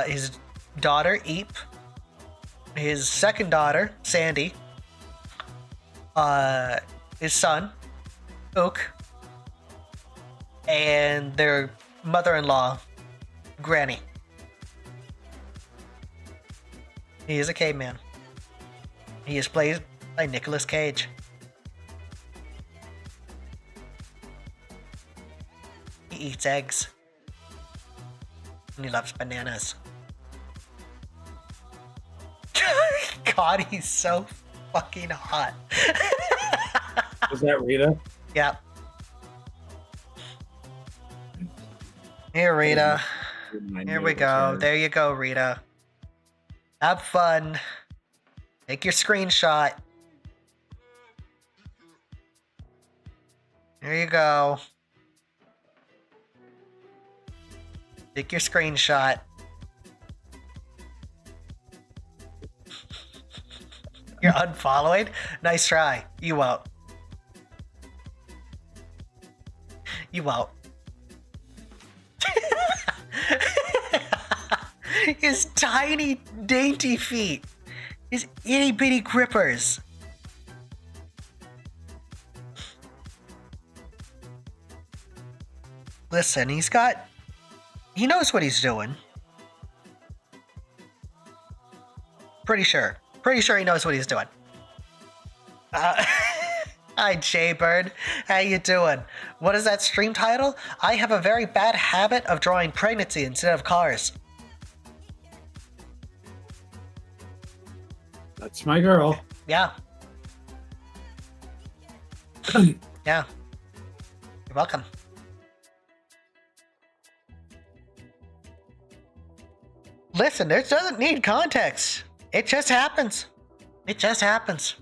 his daughter Eep, his second daughter Sandy, his son Ook, and their mother-in-law Granny. He is a caveman. He is played by Nicolas Cage. eats eggs. And he loves bananas. God, he's so fucking hot. Was that Rita? Yep. Here, Rita. Here we go. There you go, Rita. Have fun. Take your screenshot. There you go. Take your screenshot. You're unfollowing? Nice try. You won't. You won't. His tiny, dainty feet. His itty bitty grippers. Listen, he knows what he's doing. Pretty sure he knows what he's doing. Hi, Jaybird. How you doing? What is that stream title? I have a very bad habit of drawing pregnancy instead of cars. That's my girl. Yeah. Yeah. You're welcome. Listen, this doesn't need context. It just happens. It just happens.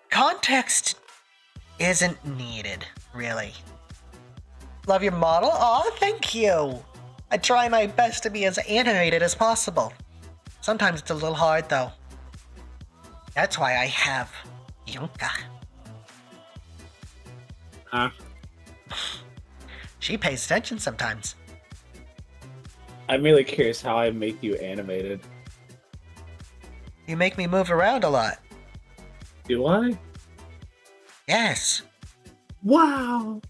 Context isn't needed, really. Love your model? Aw, thank you. I try my best to be as animated as possible. Sometimes it's a little hard, though. That's why I have Yunka. Huh? She pays attention sometimes. I'm really curious how I make you animated. You make me move around a lot. Do I? Yes. Wow.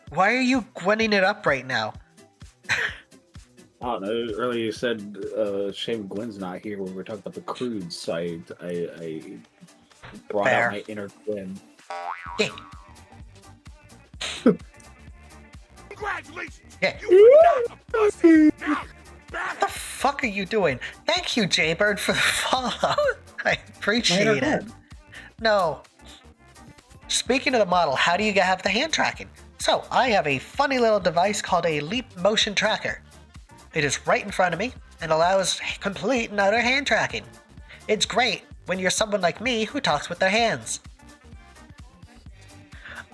Why are you gwinning it up right now? I don't know. Earlier you said shame Gwen's not here when we were talking about the crudes, so I brought Fair. out my inner Gwen. Yeah. Congratulations! Yeah. You are not a pussy! Now you're What bad. the fuck are you doing? Thank you, Jaybird, for the follow. I appreciate it. Gwen. No. Speaking of the model, how do you have the hand tracking? So, I have a funny little device called a Leap Motion Tracker. It is right in front of me and allows complete and utter hand tracking. It's great when you're someone like me who talks with their hands.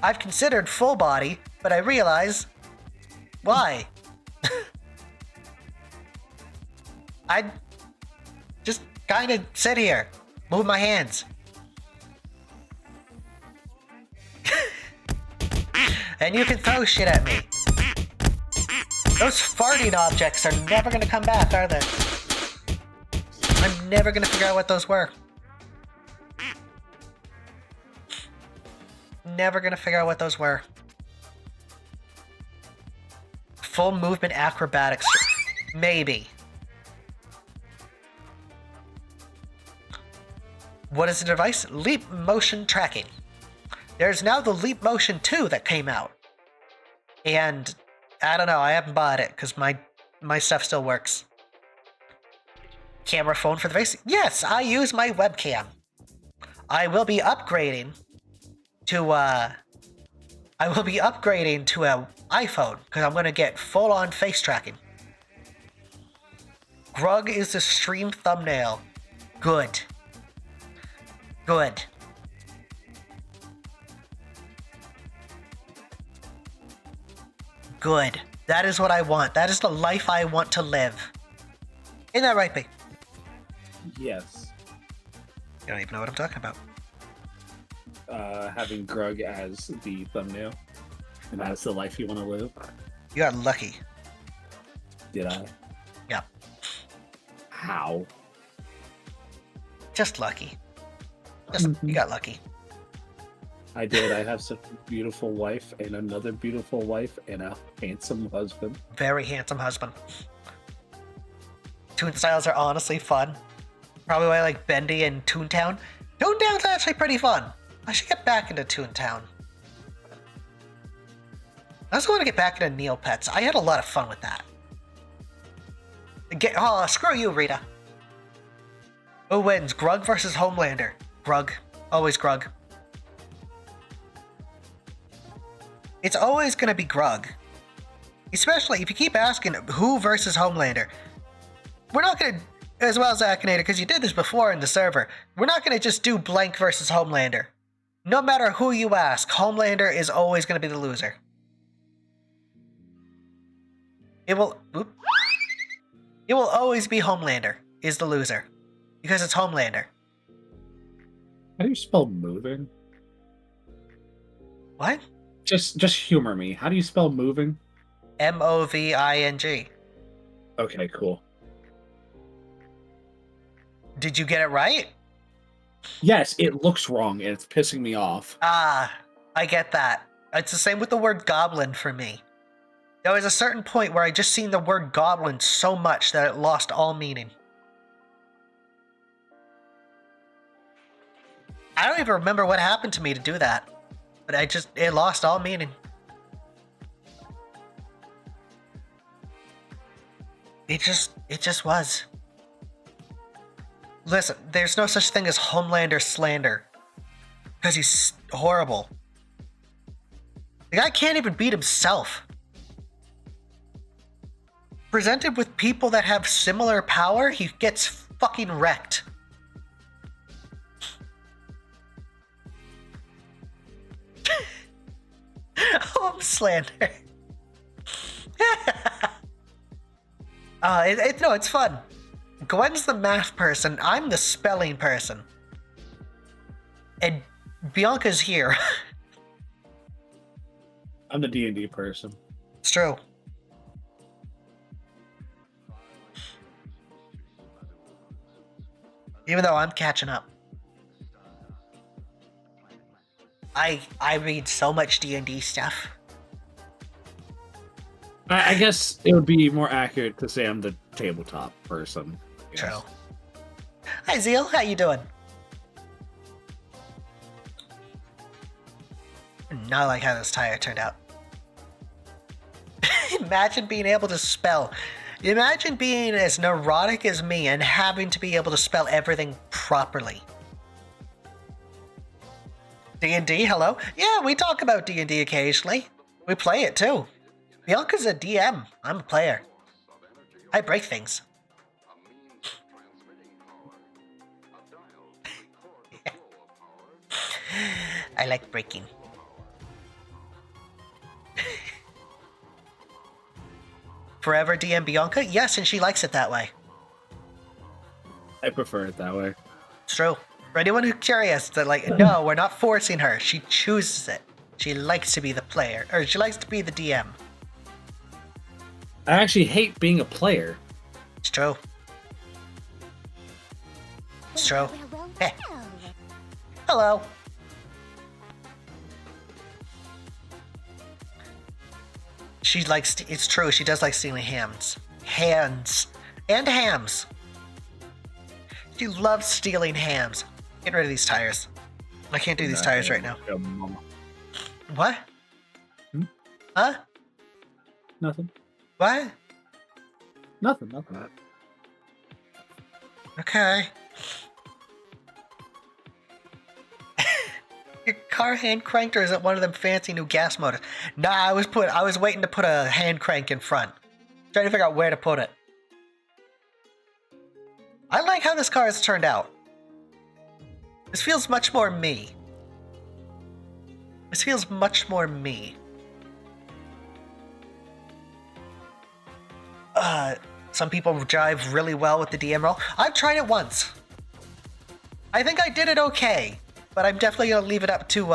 I've considered full body, but I realize why. I'd just kind of sit here, move my hands. And you can throw shit at me. Those farting objects are never gonna come back, are they? I'm never gonna figure out what those were. Never gonna figure out what those were. Full movement acrobatics. Maybe. What is the device? Leap Motion Tracking. There's now the Leap Motion 2 that came out. And I don't know, I haven't bought it because my stuff still works. Camera phone for the face? Yes, I use my webcam. I will be upgrading to an iPhone because I'm gonna get full-on face tracking. Grug is the stream thumbnail. Good. Good. Good. That is what I want. That is the life I want to live. Isn't that right, B? Yes. You don't even know what I'm talking about. Having Grug as the thumbnail. And that's the life you want to live. You got lucky. Did I? Yep. How? Just lucky. You got lucky. I did. I have such a beautiful wife and another beautiful wife and a handsome husband. Very handsome husband. Toon Styles are honestly fun. Probably why I like Bendy and Toontown. Toontown's actually pretty fun. I should get back into Toontown. I also want to get back into Neopets. I had a lot of fun with that. Oh, screw you, Rita. Who wins? Grug versus Homelander? Grug. Always Grug. It's always gonna be Grug. Especially if you keep asking who versus Homelander. We're not gonna, as well as Akinator, because you did this before in the server, we're not gonna just do blank versus Homelander. No matter who you ask, Homelander is always gonna be the loser. It will always be Homelander is the loser. Because it's Homelander. How do you spell moving? What? Just humor me. How do you spell moving? Moving. Okay, cool. Did you get it right? Yes, it looks wrong and it's pissing me off. Ah, I get that. It's the same with the word goblin for me. There was a certain point where I just seen the word goblin so much that it lost all meaning. I don't even remember what happened to me to do that. But it lost all meaning. It just was. Listen, there's no such thing as Homelander slander. Because he's horrible. The guy can't even beat himself. Presented with people that have similar power, he gets fucking wrecked. Home slander. No, it's fun. Gwen's the math person, I'm the spelling person. And Bianca's here. I'm the D&D person. It's true. Even though I'm catching up. I read so much D&D stuff. I guess it would be more accurate to say I'm the tabletop person. Yes. True. Hi Zeal, how you doing? Not like how this tire turned out. Imagine being able to spell. Imagine being as neurotic as me and having to be able to spell everything properly. D&D, hello? Yeah, we talk about D&D occasionally. We play it too. Bianca's a DM. I'm a player. I break things. I like breaking. Forever DM Bianca? Yes, and she likes it that way. I prefer it that way. It's true. For anyone who's curious, that no, we're not forcing her. She chooses it. She likes to be the player, or she likes to be the DM. I actually hate being a player. It's true. It's true. Hey. Hello. She likes. It's true. She does like stealing hands, and hams. She loves stealing hams. Get rid of these tires. I can't do these tires right now. What? Hmm? Huh? Nothing. What? Nothing. Okay. Your car hand cranked, or is it one of them fancy new gas motors? Nah, I was waiting to put a hand crank in front. Trying to figure out where to put it. I like how this car has turned out. This feels much more me. This feels much more me. Some people drive really well with the DM roll. I've tried it once. I think I did it okay, but I'm definitely gonna leave it up to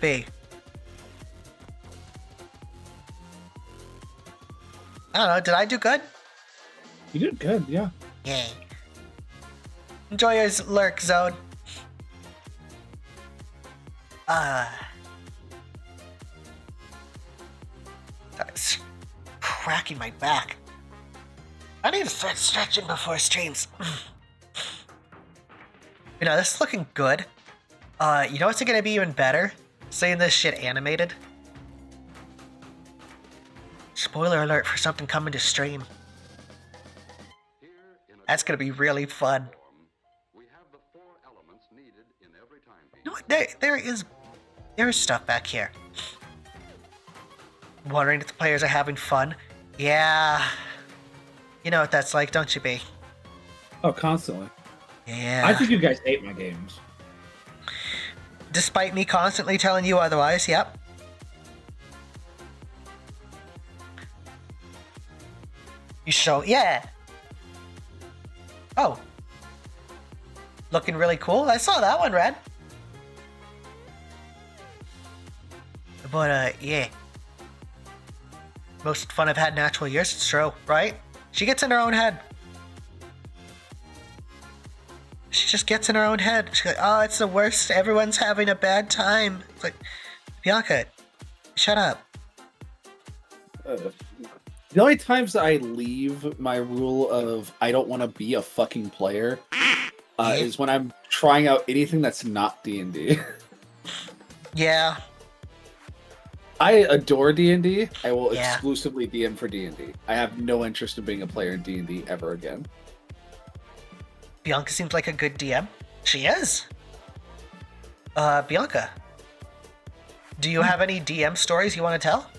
B. I don't know, did I do good? You did good, yeah. Yay. Enjoy your lurk, Zone. That's cracking my back. I need to start stretching before streams. You know, this is looking good. You know what's gonna be even better? Seeing this shit animated. Spoiler alert for something coming to stream. That's gonna be really fun. You know what? There's stuff back here. Wondering if the players are having fun. Yeah. You know what that's like, don't you, B? Oh, constantly. Yeah. I think you guys hate my games. Despite me constantly telling you otherwise, yep. You show, yeah. Oh. Looking really cool. I saw that one, Red. But, yeah. Most fun I've had in actual years, it's true, right? She gets in her own head. She just gets in her own head. She's like, oh, it's the worst. Everyone's having a bad time. It's like, Bianca, shut up. The only times I leave my rule of I don't want to be a fucking player is when I'm trying out anything that's not D&D. Yeah. I adore D&D. I will exclusively DM for D&D. I have no interest in being a player in D&D ever again. Bianca seems like a good DM. She is. Bianca, do you have any DM stories you want to tell?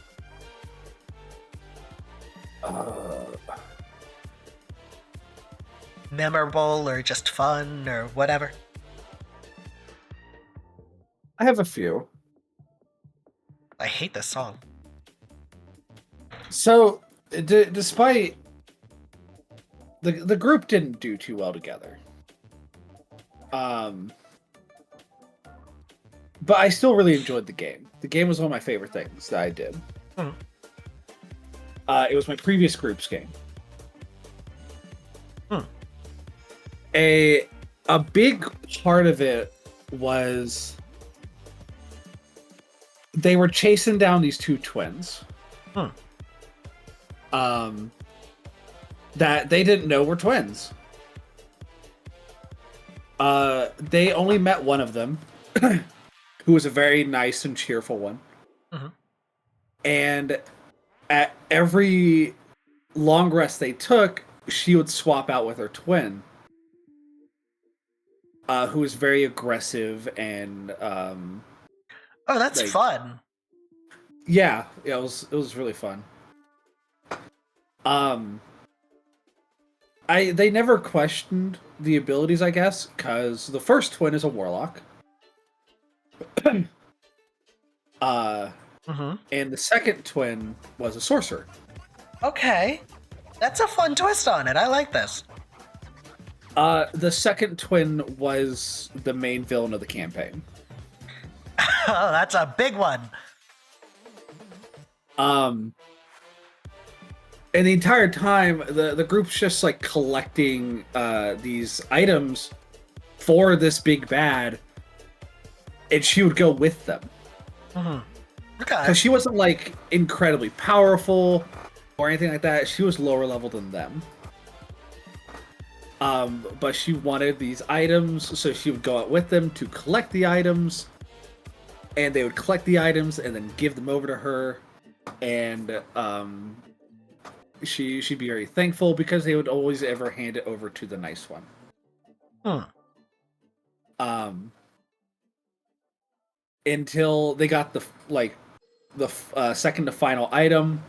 Memorable or just fun or whatever? I have a few. I hate this song. So, despite the group didn't do too well together, but I still really enjoyed the game. The game was one of my favorite things that I did. It was my previous group's game. A big part of it was they were chasing down these two twins. That they didn't know were twins. They only met one of them, who was a very nice and cheerful one. And at every long rest they took, she would swap out with her twin, who was very aggressive and oh, that's like, fun. Yeah, it was really fun. They never questioned the abilities, I guess, because the first twin is a warlock. And the second twin was a sorcerer. Okay. That's a fun twist on it. I like this. The second twin was the main villain of the campaign. Oh, that's a big one. And the entire time, the group's just like collecting these items for this big bad, and she would go with them. Okay. Because she wasn't like incredibly powerful or anything like that. She was lower level than them. But she wanted these items, so she would go out with them to collect the items, and they would collect the items and then give them over to her, and she'd be very thankful because they would always ever hand it over to the nice one. Until they got the second to final item,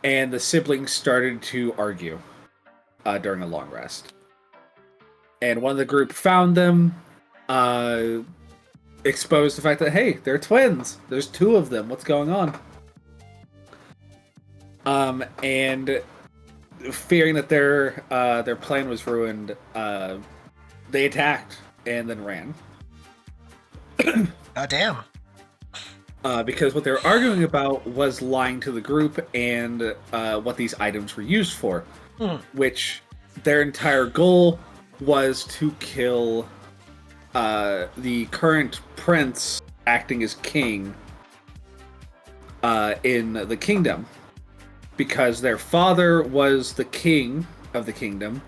and the siblings started to argue during a long rest. And one of the group found them, exposed the fact that, hey, they're twins. There's two of them. What's going on? And fearing that their plan was ruined, they attacked and then ran. Oh, damn. Because what they were arguing about was lying to the group and what these items were used for, which their entire goal was to kill the current prince acting as king in the kingdom, because their father was the king of the kingdom.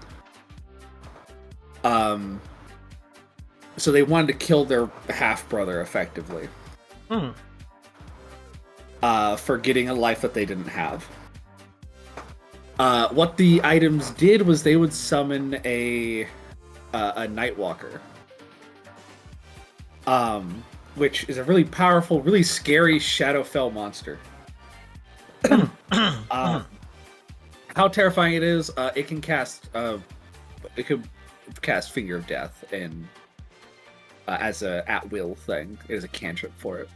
So they wanted to kill their half brother effectively. Hmm. For getting a life that they didn't have. What the items did was they would summon a Nightwalker, which is a really powerful, really scary Shadowfell monster. How terrifying it is! It can cast Finger of Death and as a at-will thing. It is a cantrip for it.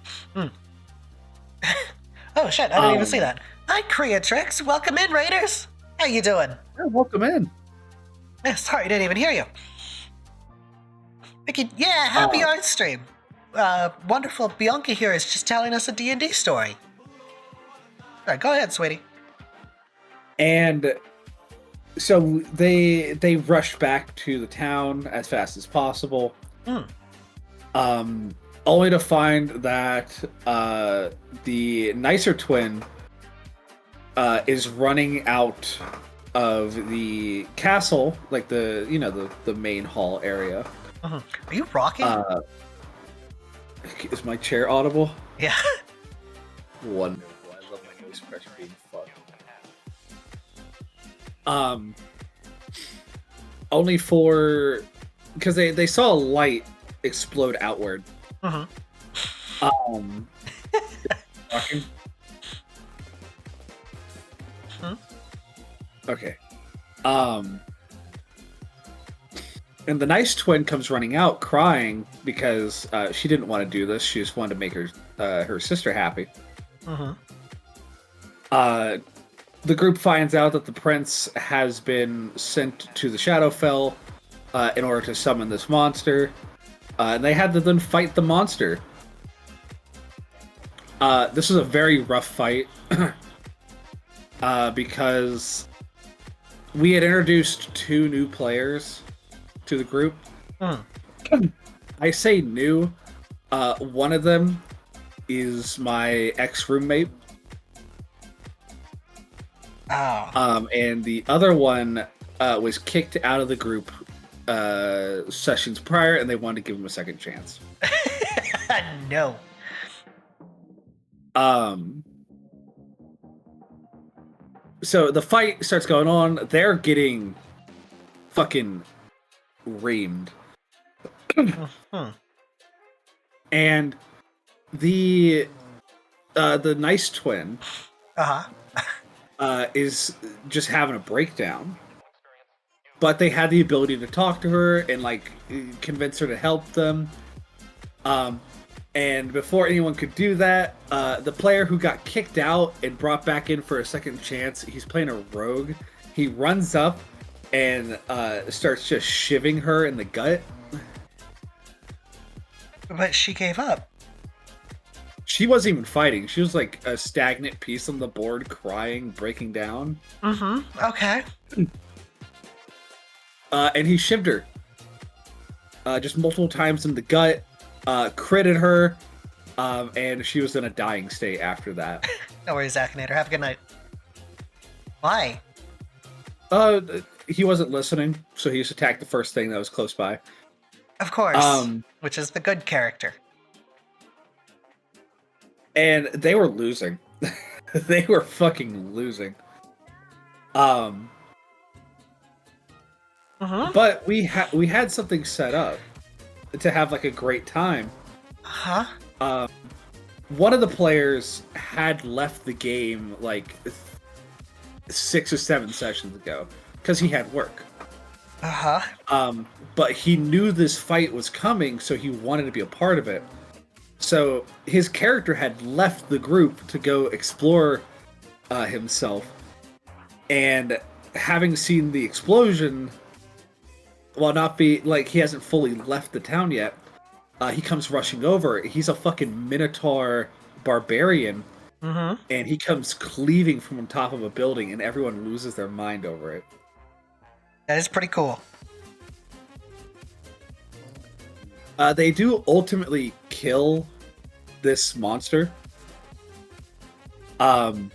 Oh shit! I didn't even see that. Hi, Creatrix. Welcome in, Raiders. How you doing? Yeah, welcome in. Sorry, I didn't even hear you. Yeah, happy art stream. Wonderful. Bianca here is just telling us a D&D story. All right, go ahead, sweetie. And so they rushed back to the town as fast as possible. Only to find that the nicer twin is running out of the castle, like the main hall area. Are you rocking? Is my chair audible? Yeah. Wonderful. I love my voice pressure being fucked. Only for because they saw a light explode outward. Walking. Okay. And the nice twin comes running out crying because she didn't want to do this. She just wanted to make her sister happy. The group finds out that the prince has been sent to the Shadowfell in order to summon this monster. And they had to then fight the monster. This was a very rough fight because we had introduced 2 new players to the group. I say new. One of them is my ex-roommate. Oh. And the other one was kicked out of the group sessions prior, and they wanted to give him a second chance. No. So the fight starts going on. They're getting fucking reamed. And the nice twin is just having a breakdown. But they had the ability to talk to her and like convince her to help them. And before anyone could do that, the player who got kicked out and brought back in for a second chance, he's playing a rogue. He runs up and starts just shivving her in the gut. But she gave up. She wasn't even fighting. She was like a stagnant piece on the board, crying, breaking down. Okay. And he shivved her. Just multiple times in the gut. Critted her. And she was in a dying state after that. No worries, Akinator. Have a good night. Why? He wasn't listening, so he just attacked the first thing that was close by. Of course. Which is the good character. And they were losing. They were fucking losing. But we had something set up to have like a great time. One of the players had left the game like 6 or 7 sessions ago because he had work. But he knew this fight was coming, so he wanted to be a part of it. So his character had left the group to go explore himself, and having seen the explosion, while not be like he hasn't fully left the town yet, he comes rushing over. He's a fucking Minotaur barbarian, and he comes cleaving from on top of a building, and everyone loses their mind over it. That is pretty cool. They do ultimately kill this monster. Well,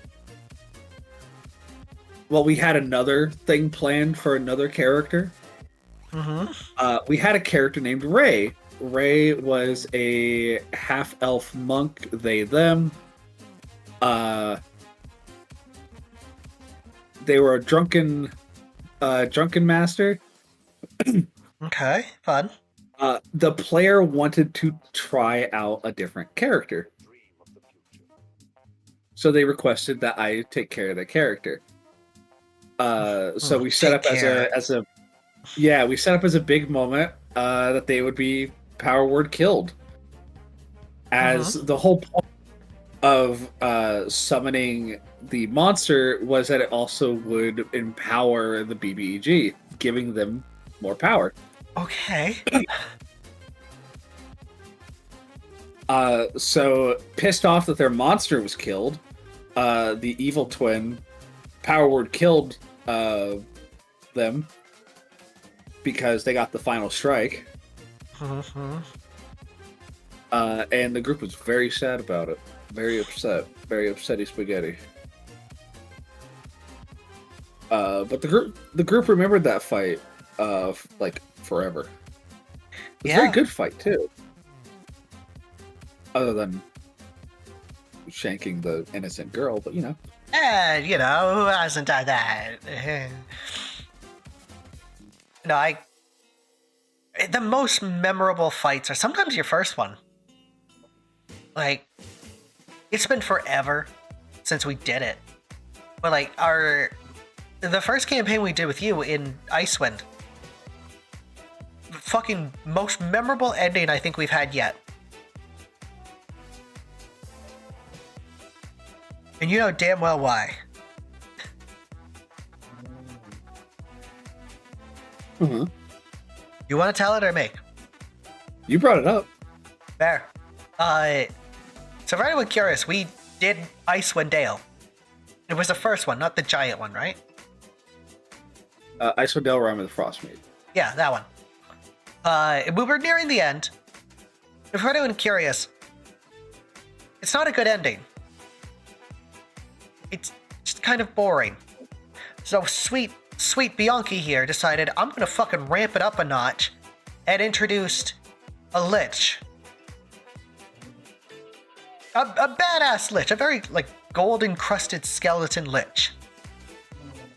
we had another thing planned for another character. We had a character named Ray Ray was a half-elf monk, they, them. They were a drunken master. Okay, fun. The player wanted to try out a different character. So they requested that I take care of the character. So we set up as a we set up as a big moment that they would be power word killed. As the whole point of summoning the monster was that it also would empower the BBEG, giving them more power. Okay. So pissed off that their monster was killed, the evil twin power word killed them because they got the final strike. And the group was very sad about it. Very upset. Very upsetty spaghetti. But the group remembered that fight like forever. It was a very good fight too. Other than shanking the innocent girl, but you know. Who hasn't done that? No, the most memorable fights are sometimes your first one. Like, it's been forever since we did it. But like the first campaign we did with you in Icewind, fucking most memorable ending I think we've had yet. And you know damn well why. Mm-hmm. You want to tell it or me? You brought it up. Fair. So for anyone curious, we did Icewind Dale. It was the first one, not the giant one, right? Icewind Dale Rime of the Frostmaid. Yeah, that one. We were nearing the end. And for anyone curious, it's not a good ending. It's just kind of boring. So sweet Bianchi here decided I'm gonna fucking ramp it up a notch and introduced a lich. A badass lich, a very like gold encrusted skeleton lich.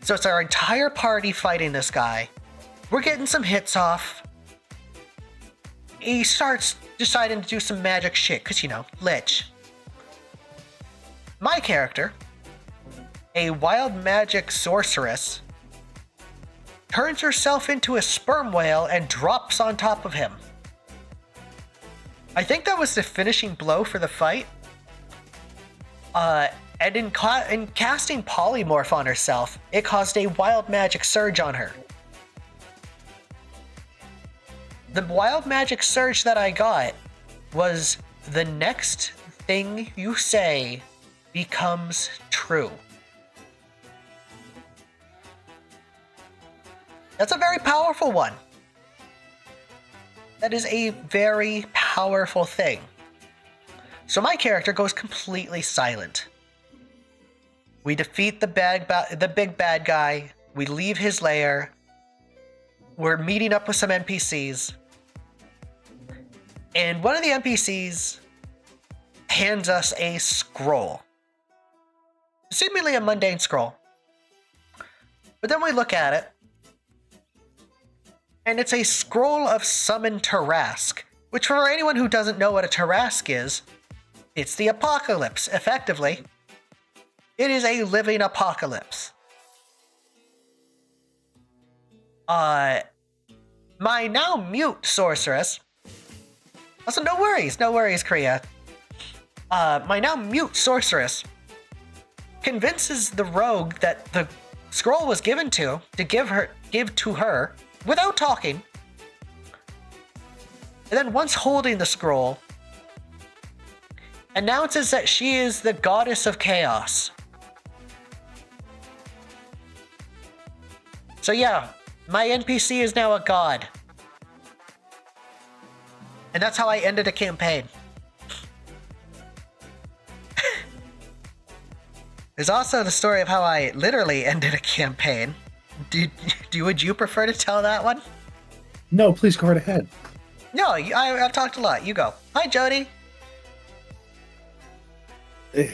So it's our entire party fighting this guy. We're getting some hits off. He starts deciding to do some magic shit, cause you know, lich. My character, a wild magic sorceress, turns herself into a sperm whale and drops on top of him. I think that was the finishing blow for the fight. And in casting Polymorph on herself, it caused a wild magic surge on her. The wild magic surge that I got was the next thing you say becomes true. That's a very powerful one. That is a very powerful thing. So my character goes completely silent. We defeat the big bad guy. We leave his lair. We're meeting up with some NPCs. And one of the NPCs hands us a scroll. Seemingly a mundane scroll. But then we look at it. And it's a scroll of Summon Tarrasque, which for anyone who doesn't know what a Tarrasque is, it's the apocalypse, effectively. It is a living apocalypse. My now mute sorceress. Also, no worries, Kriya. My now mute sorceress convinces the rogue that the scroll was given to give to her without talking. And then once holding the scroll, announces that she is the goddess of chaos. So yeah, my NPC is now a god. And that's how I ended a campaign. There's also the story of how I literally ended a campaign. Would you prefer to tell that one? No, please go right ahead. No, I've talked a lot. You go. Hi, Jody. But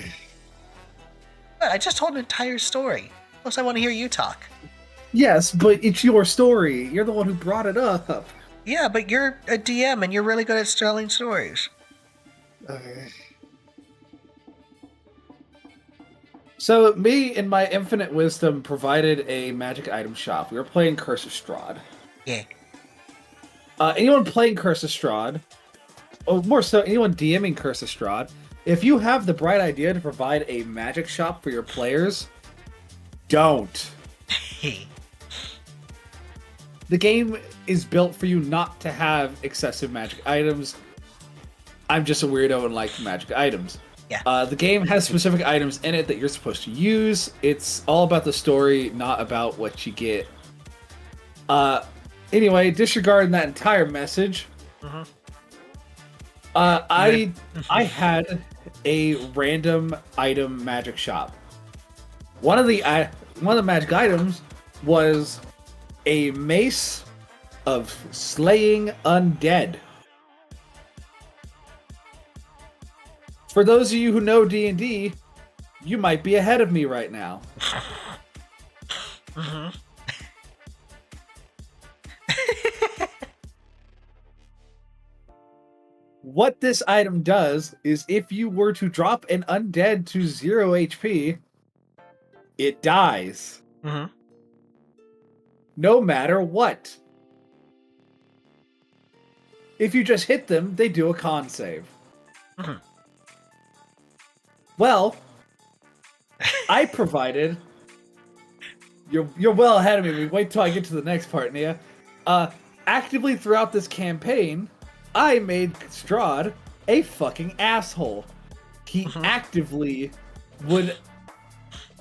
I just told an entire story. Plus, I want to hear you talk. Yes, but it's your story. You're the one who brought it up. Yeah, but you're a DM and you're really good at telling stories. So, me, in my infinite wisdom, provided a magic item shop. We were playing Curse of Strahd. Yeah. Anyone playing Curse of Strahd, or more so, anyone DMing Curse of Strahd, if you have the bright idea to provide a magic shop for your players, don't. The game is built for you not to have excessive magic items. I'm just a weirdo and like magic items. Yeah. The game has specific items in it that you're supposed to use. It's all about the story, not about what you get. Anyway, disregarding that entire message, I had a random item magic shop. One of the magic items was a mace of slaying undead. For those of you who know D&D, you might be ahead of me right now. What this item does is if you were to drop an undead to 0 HP, it dies. No matter what. If you just hit them, they do a con save. Well, I provided... You're well ahead of me. Wait till I get to the next part, Nia. Actively throughout this campaign, I made Strahd a fucking asshole. He actively would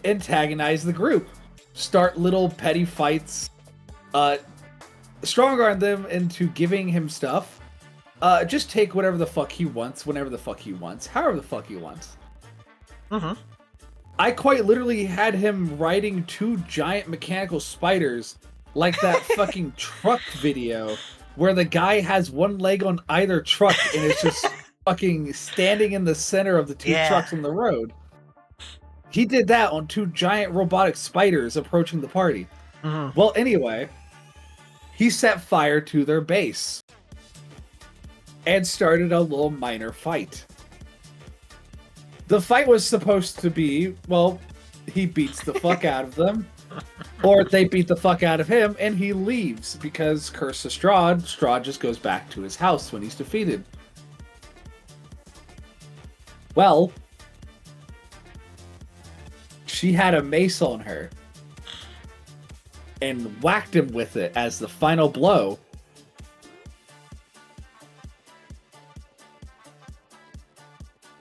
antagonize the group. Start little petty fights. Strong arm them into giving him stuff. Just take whatever the fuck he wants, whenever the fuck he wants, however the fuck he wants. I quite literally had him riding 2 giant mechanical spiders, like that fucking truck video, where the guy has one leg on either truck and is just fucking standing in the center of the 2 trucks on the road. He did that on 2 giant robotic spiders approaching the party. Well, anyway, he set fire to their base and started a little minor fight. The fight was supposed to be, well, he beats the fuck out of them, or they beat the fuck out of him, and he leaves, because Curse of Strahd, Strahd just goes back to his house when he's defeated. Well, she had a mace on her, and whacked him with it as the final blow.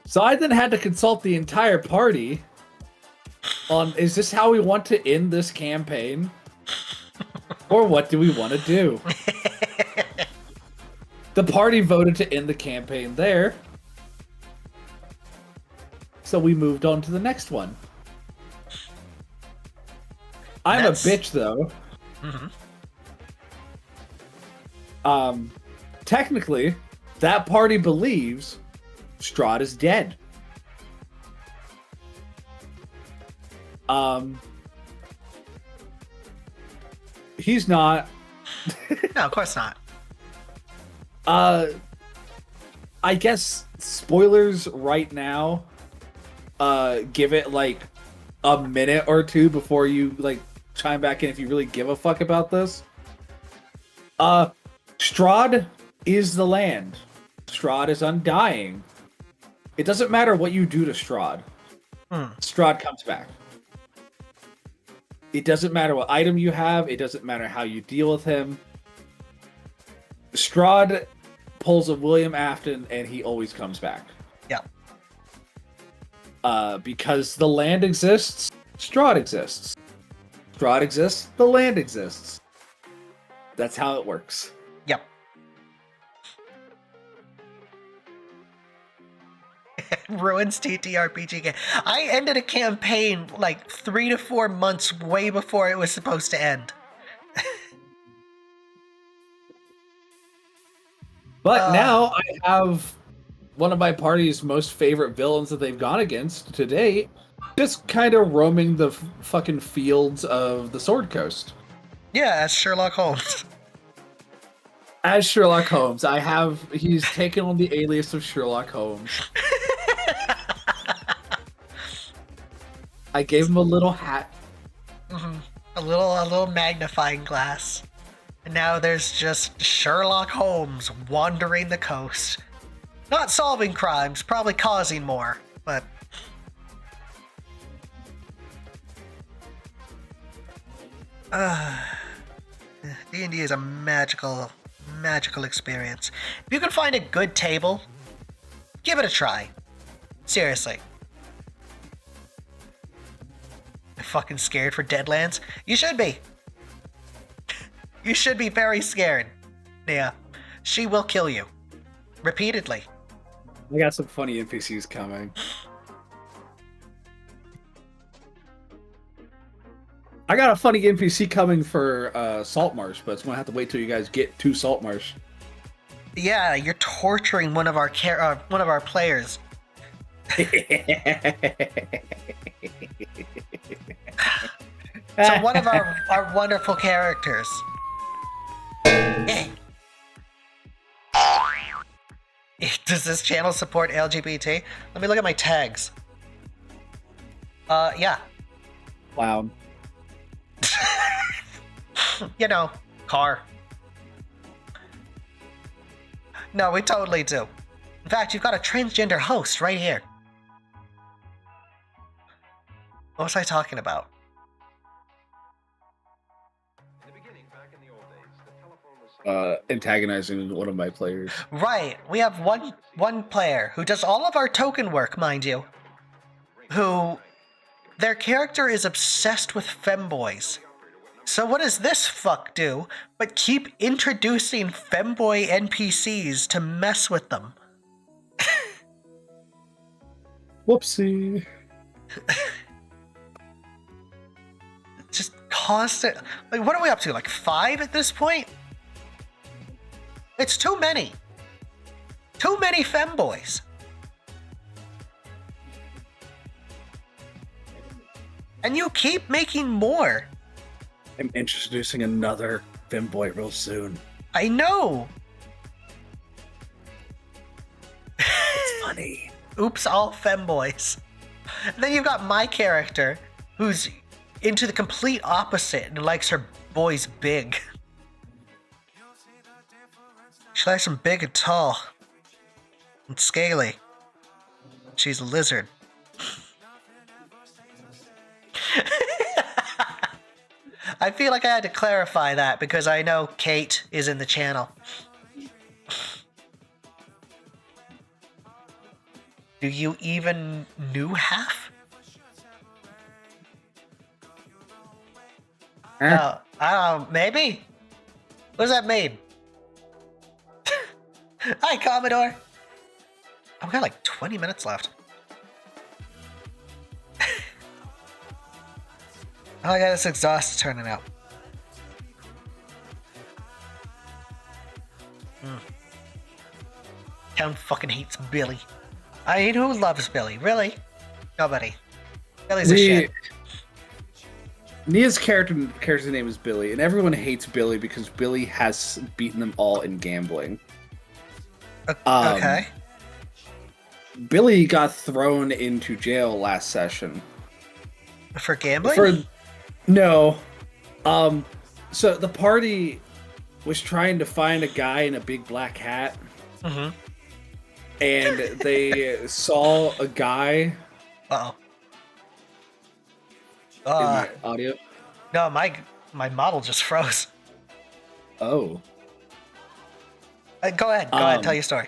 So I then had to consult the entire party on, is this how we want to end this campaign? Or what do we want to do? The party voted to end the campaign there. So we moved on to the next one. I'm a bitch, though. Technically, that party believes Strahd is dead. He's not. No, of course not. I guess spoilers right now. Give it like a minute or two before you like chime back in if you really give a fuck about this. Strahd is the land. Strahd is undying. It doesn't matter what you do to Strahd. Strahd comes back. It doesn't matter what item you have. It doesn't matter how you deal with him. Strahd pulls a William Afton and he always comes back. Yeah. Because the land exists, Strahd exists. Strahd exists, the land exists. That's how it works. Yep. Ruins TTRPG game. I ended a campaign like 3 to 4 months way before it was supposed to end. But now I have one of my party's most favorite villains that they've gone against to date, just kind of roaming the fucking fields of the Sword Coast. Yeah, as Sherlock Holmes. As Sherlock Holmes, he's taken on the alias of Sherlock Holmes. I gave him a little hat. Mm-hmm. A little magnifying glass. And now there's just Sherlock Holmes wandering the coast. Not solving crimes, probably causing more, but... D&D is a magical experience. If you can find a good table, give it a try. Seriously. I'm fucking scared for Deadlands? You should be. You should be very scared. Yeah. She will kill you. Repeatedly. I got some funny NPCs coming. I got a funny NPC coming for Saltmarsh, but it's gonna have to wait till you guys get to Saltmarsh. Yeah, you're torturing one of our players. So one of our wonderful characters. Does this channel support LGBT? Let me look at my tags. Yeah. Wow. You know, car. No, we totally do. In fact, you've got a transgender host right here. What was I talking about? Antagonizing one of my players. Right, we have one player who does all of our token work, mind you. Who, their character is obsessed with femboys. So what does this fuck do but keep introducing femboy NPCs to mess with them? Whoopsie. Just constant. Like, what are we up to? Like 5 at this point? It's too many. Too many femboys. And you keep making more. I'm introducing another femboy real soon. I know. It's funny. Oops, all femboys. And then you've got my character, who's into the complete opposite and likes her boys big. She likes them big and tall. And scaly. She's a lizard. I feel like I had to clarify that because I know Kate is in the channel. Do you even know half? I don't know, maybe? What does that mean? Hi, Commodore! I've got like 20 minutes left. Oh, I got this exhaust turning out. Town fucking hates Billy. I mean, who loves Billy? Really? Nobody. Billy's a shit. Nia's character's name is Billy, and everyone hates Billy because Billy has beaten them all in gambling. Okay. Billy got thrown into jail last session. For gambling? No. So the party was trying to find a guy in a big black hat. Mm-hmm. And they saw a guy. Uh-oh. In my audio? No, my model just froze. Oh. Go ahead, tell your story.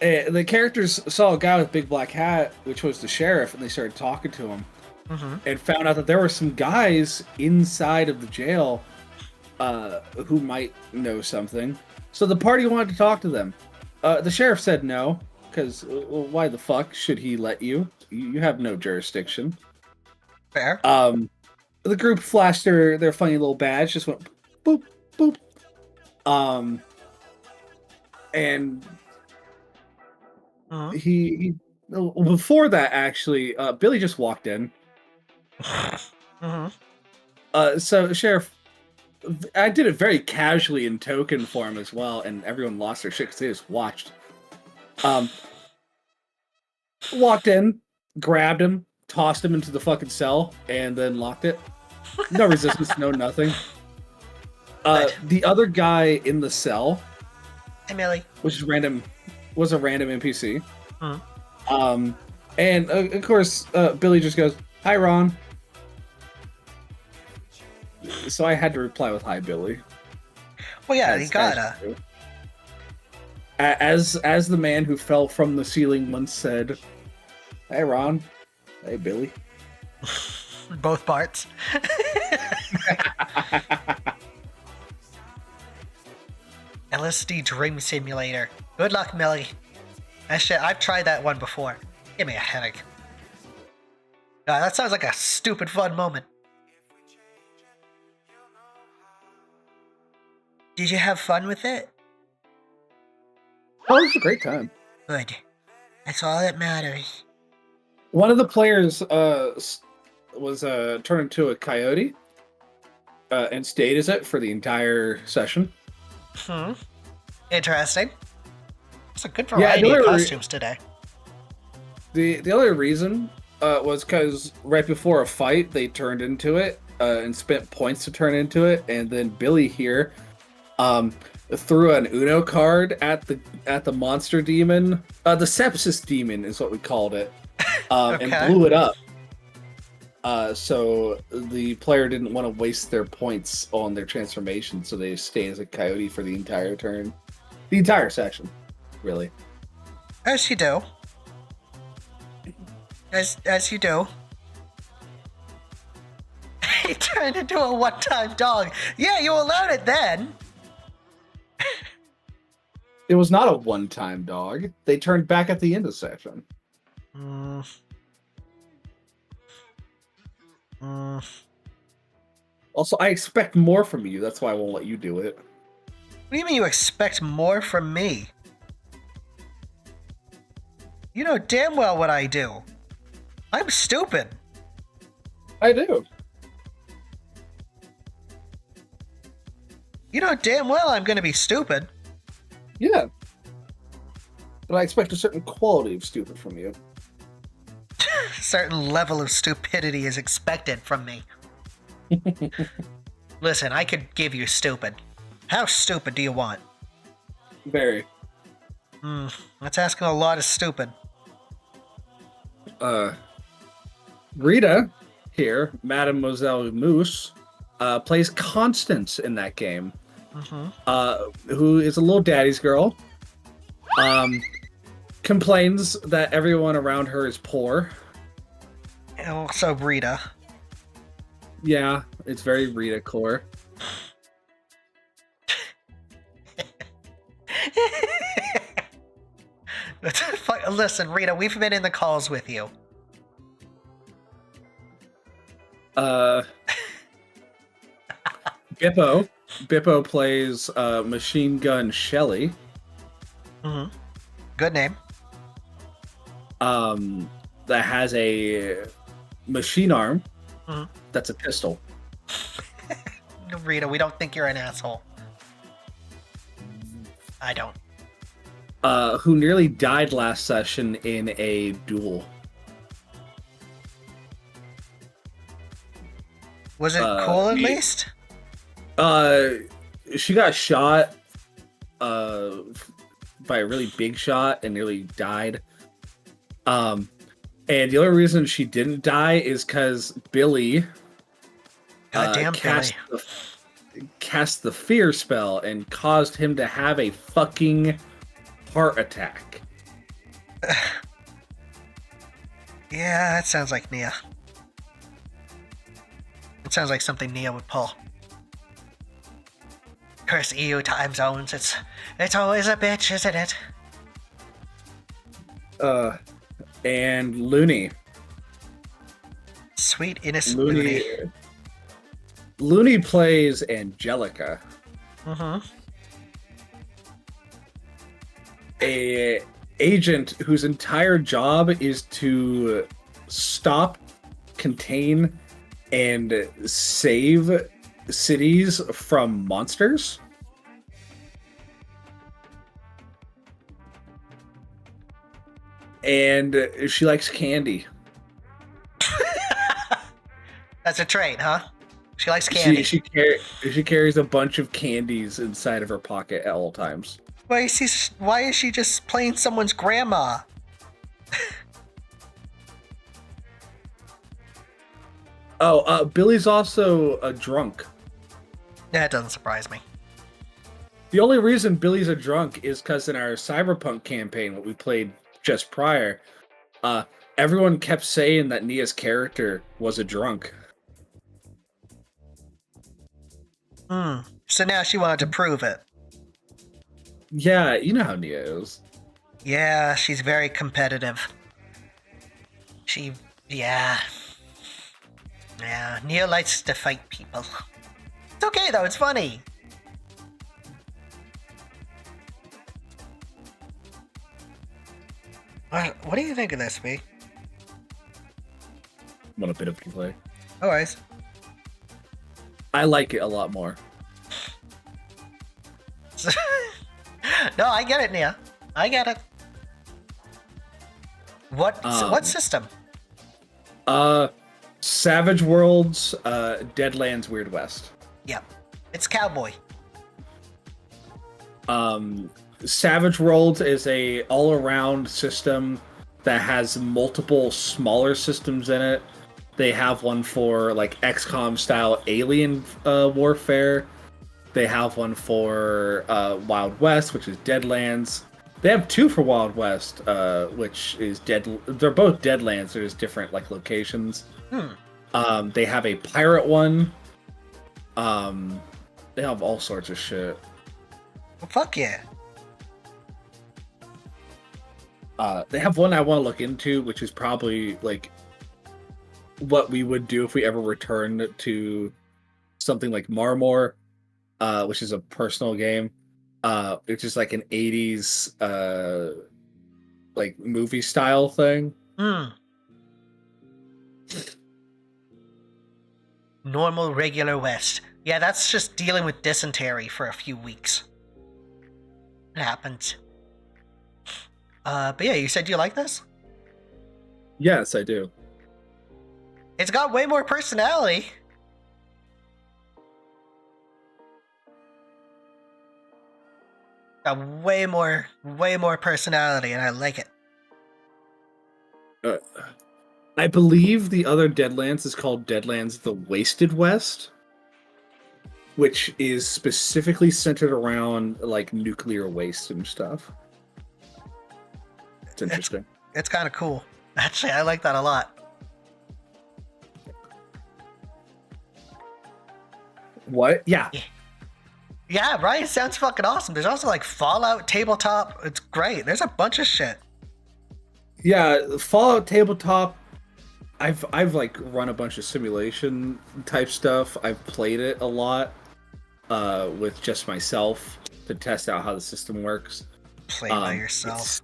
The characters saw a guy with a big black hat, which was the sheriff, and they started talking to him. Mm-hmm. And found out that there were some guys inside of the jail who might know something. So the party wanted to talk to them. The sheriff said no, because why the fuck should he let you? You have no jurisdiction. Fair. The group flashed their funny little badge, just went boop, boop. and Mhm. he before that actually, Billy just walked in. Mhm. So Sheriff, I did it very casually in token form as well, and everyone lost their shit because they just watched. Walked in, grabbed him, tossed him into the fucking cell, and then locked it. No resistance, no nothing. Good. The other guy in the cell, Hey, Millie. which is random, was a random NPC. Mhm. And of course, Billy just goes, "Hi, Ron." So I had to reply with "Hi, Billy." Well, yeah, As- you gotta. As the man who fell from the ceiling once said, "Hey, Ron." "Hey, Billy." Both parts. LSD Dream Simulator. Good luck, Millie. That shit, I've tried that one before. Give me a headache. That sounds like a stupid fun moment. Did you have fun with it? Oh, it was a great time. Good. That's all that matters. One of the players was turned into a coyote and stayed as it for the entire session. Interesting. It's a good Yeah, variety the of other- costumes today. The only reason was because right before a fight they turned into it and spent points to turn into it, and then Billy here threw an Uno card at the monster demon. The sepsis demon is what we called it, and Okay. blew it up. So the player didn't want to waste their points on their transformation, so they stay as a coyote for the entire turn, the entire section, really. As you do. As you do. He turned into a one-time dog. Yeah, you allowed it then. It was not a one-time dog. They turned back at the end of the section. Also, I expect more from you. That's why I won't let you do it. What do you mean you expect more from me? You know damn well what I do. I'm stupid. I do. You know damn well I'm gonna be stupid. Yeah. But I expect a certain quality of stupid from you. A certain level of stupidity is expected from me. Listen, I could give you stupid. How stupid do you want? Very. That's asking a lot of stupid. Rita here, Mademoiselle Moose, plays Constance in that game. Who is a little daddy's girl. Complains that everyone around her is poor. And also Rita. Yeah, it's very Rita core. Listen, Rita, we've been in the calls with you. Bippo plays Machine Gun Shelly. Good name. That has a machine arm. That's a pistol. Rita, we don't think you're an asshole. I don't. Who nearly died last session in a duel. Was it cool at least? She got shot by a really big shot and nearly died. And the only reason she didn't die is because Billy Goddamn Billy. cast the fear spell and caused him to have a fucking heart attack. Yeah, that sounds like Nia. It sounds like something Nia would pull. Of course, EU time zones, it's always a bitch, isn't it? And Looney. Sweet, innocent Looney. Looney plays Angelica. a agent whose entire job is to stop, contain, and save cities from monsters. And she likes candy. That's a trait, huh? She likes candy. She carries a bunch of candies inside of her pocket at all times. Why is she just playing someone's grandma? Billy's also a drunk. That doesn't surprise me. The only reason Billy's a drunk is because in our Cyberpunk campaign, what we played just prior, everyone kept saying that Nia's character was a drunk. So now she wanted to prove it. Yeah, you know how Nia is. Yeah, she's very competitive. Yeah, Nia likes to fight people. It's okay though, it's funny. What do you think of this, B? Want a bit of play? Always. I like it a lot more. No, I get it, Nia. I get it. What system? Savage Worlds, Deadlands, Weird West. Yep. It's cowboy. Savage Worlds is a all-around system that has multiple smaller systems in it. They have one for like XCOM style alien warfare. They have one for Wild West, which is Deadlands. They have two for Wild West, which is They're both Deadlands. There's different like locations. They have a pirate one. They have all sorts of shit. Well, fuck yeah. They have one I want to look into, which is probably like what we would do if we ever returned to something like Marmor, which is a personal game. It's just like an 80s like movie style thing. Normal, regular West. Yeah, that's just dealing with dysentery for a few weeks. It happens. But yeah, you said you like this? Yes, I do. It's got way more personality. Got way more personality, and I like it. I believe the other Deadlands is called Deadlands the Wasted West, which is specifically centered around like nuclear waste and stuff. It's interesting. It's kind of cool. Actually, I like that a lot. What? Yeah. Yeah, right? It sounds fucking awesome. There's also like Fallout Tabletop. It's great. There's a bunch of shit. Yeah, Fallout Tabletop. I've like run a bunch of simulation type stuff. I've played it a lot with just myself to test out how the system works. Play by yourself.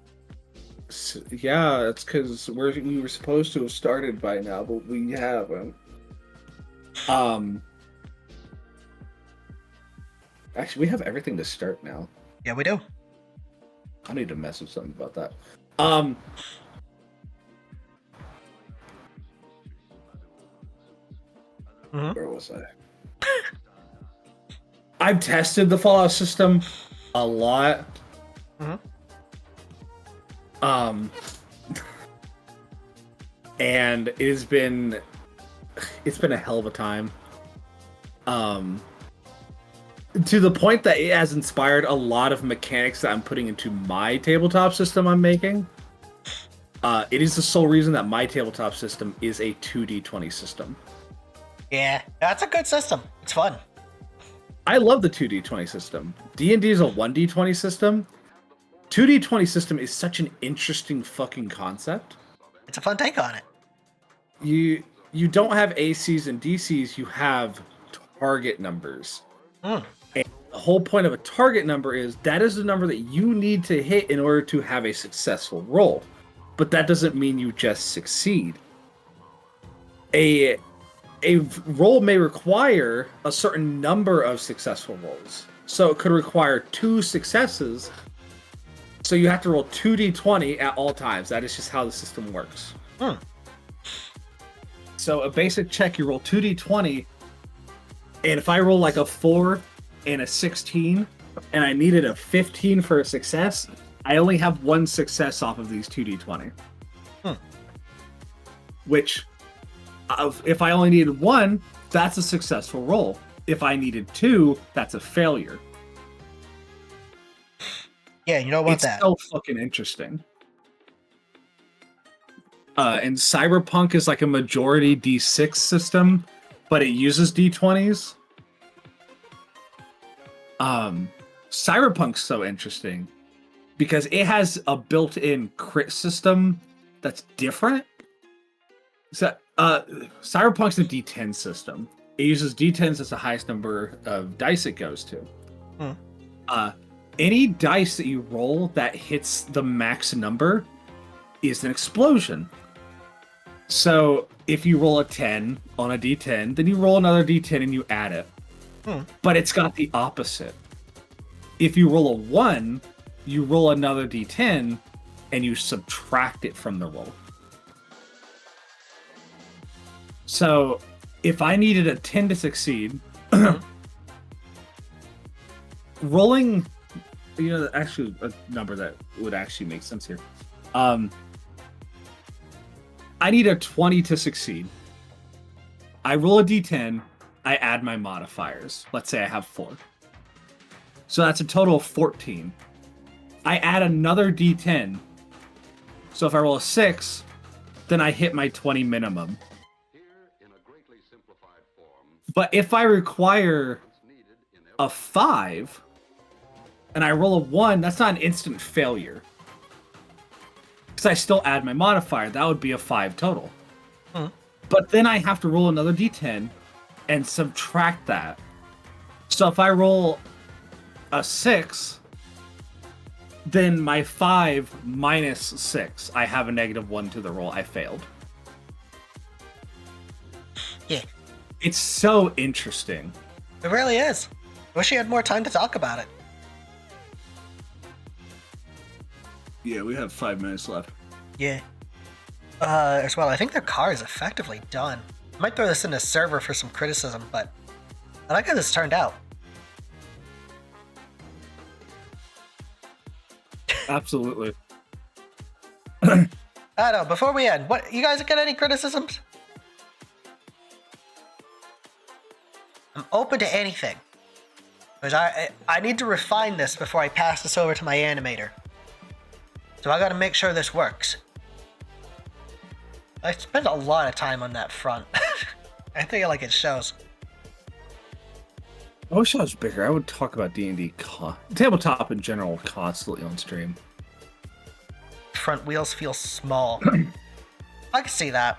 Yeah, it's because we were supposed to have started by now, but we haven't. Actually, we have everything to start now. Yeah, we do. I need to message something about that. Where was I? I've tested the Fallout system a lot. And it's been a hell of a time. To the point that it has inspired a lot of mechanics that I'm putting into my tabletop system I'm making. It is the sole reason that my tabletop system is a 2D20 system. Yeah, that's a good system. It's fun. I love the 2D20 system. D&D is a 1D20 system. 2D20 system is such an interesting fucking concept. It's a fun take on it. You don't have ACs and DCs, you have target numbers. And the whole point of a target number is that is the number that you need to hit in order to have a successful roll. But that doesn't mean you just succeed. A roll may require a certain number of successful rolls. So it could require 2 successes. So you have to roll 2d20 at all times. That is just how the system works. So a basic check, you roll 2d20, and if I roll like a 4 and a 16, and I needed a 15 for a success, I only have 1 success off of these 2d20. Which, if I only needed 1, that's a successful roll. If I needed 2, that's a failure. Yeah, you don't want It's that. so fucking interesting. And Cyberpunk is like a majority D6 system, but it uses D20s. Cyberpunk's so interesting because it has a built-in crit system that's different. So, Cyberpunk's a D10 system. It uses D10s as the highest number of dice it goes to. Any dice that you roll that hits the max number is an explosion. So if you roll a 10 on a D10, then you roll another D10 and you add it. But it's got the opposite. If you roll a 1, you roll another D10 and you subtract it from the roll. So if I needed a 10 to succeed, rolling, actually a number that would actually make sense here. I need a 20 to succeed. I roll a d10, I add my modifiers. Let's say I have 4. So that's a total of 14. I add another d10. So if I roll a 6, then I hit my 20 minimum. But if I require a 5, and I roll a 1, that's not an instant failure. Because I still add my modifier, that would be a 5 total. But then I have to roll another d10 and subtract that. So if I roll a 6, then my 5 minus 6, I have a -1 to the roll. I failed. Yeah, It's so interesting. it really is. Wish you had more time to talk about it. Yeah, we have 5 minutes left. Yeah. As well, I think their car is effectively done. I might throw this in a server for some criticism, but I like how this turned out. Absolutely. I don't know, before we end, what you guys got any criticisms? I'm open to anything. Because I need to refine this before I pass this over to my animator. So I gotta make sure this works. I spent a lot of time on that front. I think like it shows. I wish I was bigger. I would talk about D&D tabletop in general constantly on stream. Front wheels feel small. I can see that.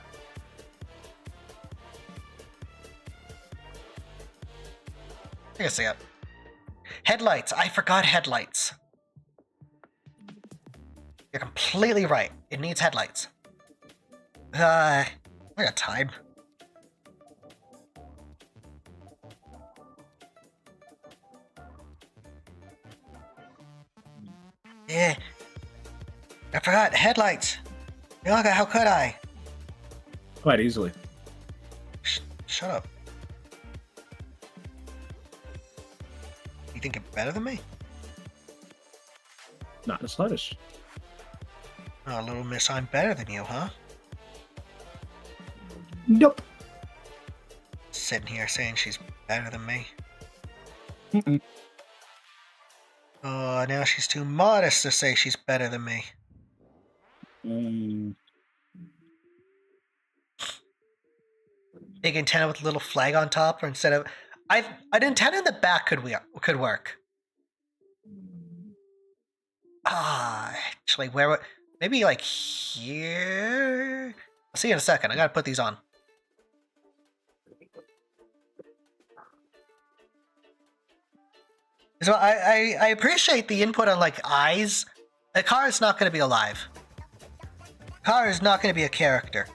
I can see it. Headlights. I forgot headlights. You're completely right. It needs headlights. I got time. Yeah. I forgot headlights. Yaga, how could I? Quite easily. Shut up. You think you're better than me? Not in the slightest. Oh, little miss, I'm better than you, huh? Nope. Sitting here saying she's better than me. Mm-mm. Oh, now she's too modest to say she's better than me. Big antenna with a little flag on top, or instead of an antenna in the back could work. Actually, where would maybe like here? I'll see you in a second. I gotta put these on. So I appreciate the input on like eyes. The car is not going to be alive. Car is not going to be a character.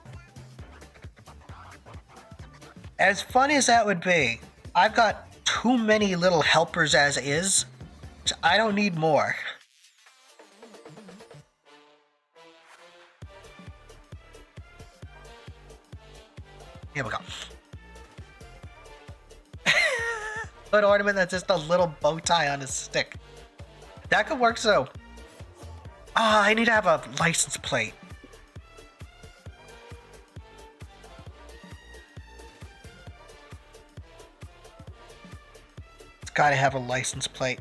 As fun as that would be, I've got too many little helpers as is. So I don't need more. Here we go. An ornament that's just a little bow tie on his stick. That could work too. Ah, I need to have a license plate. It's gotta have a license plate.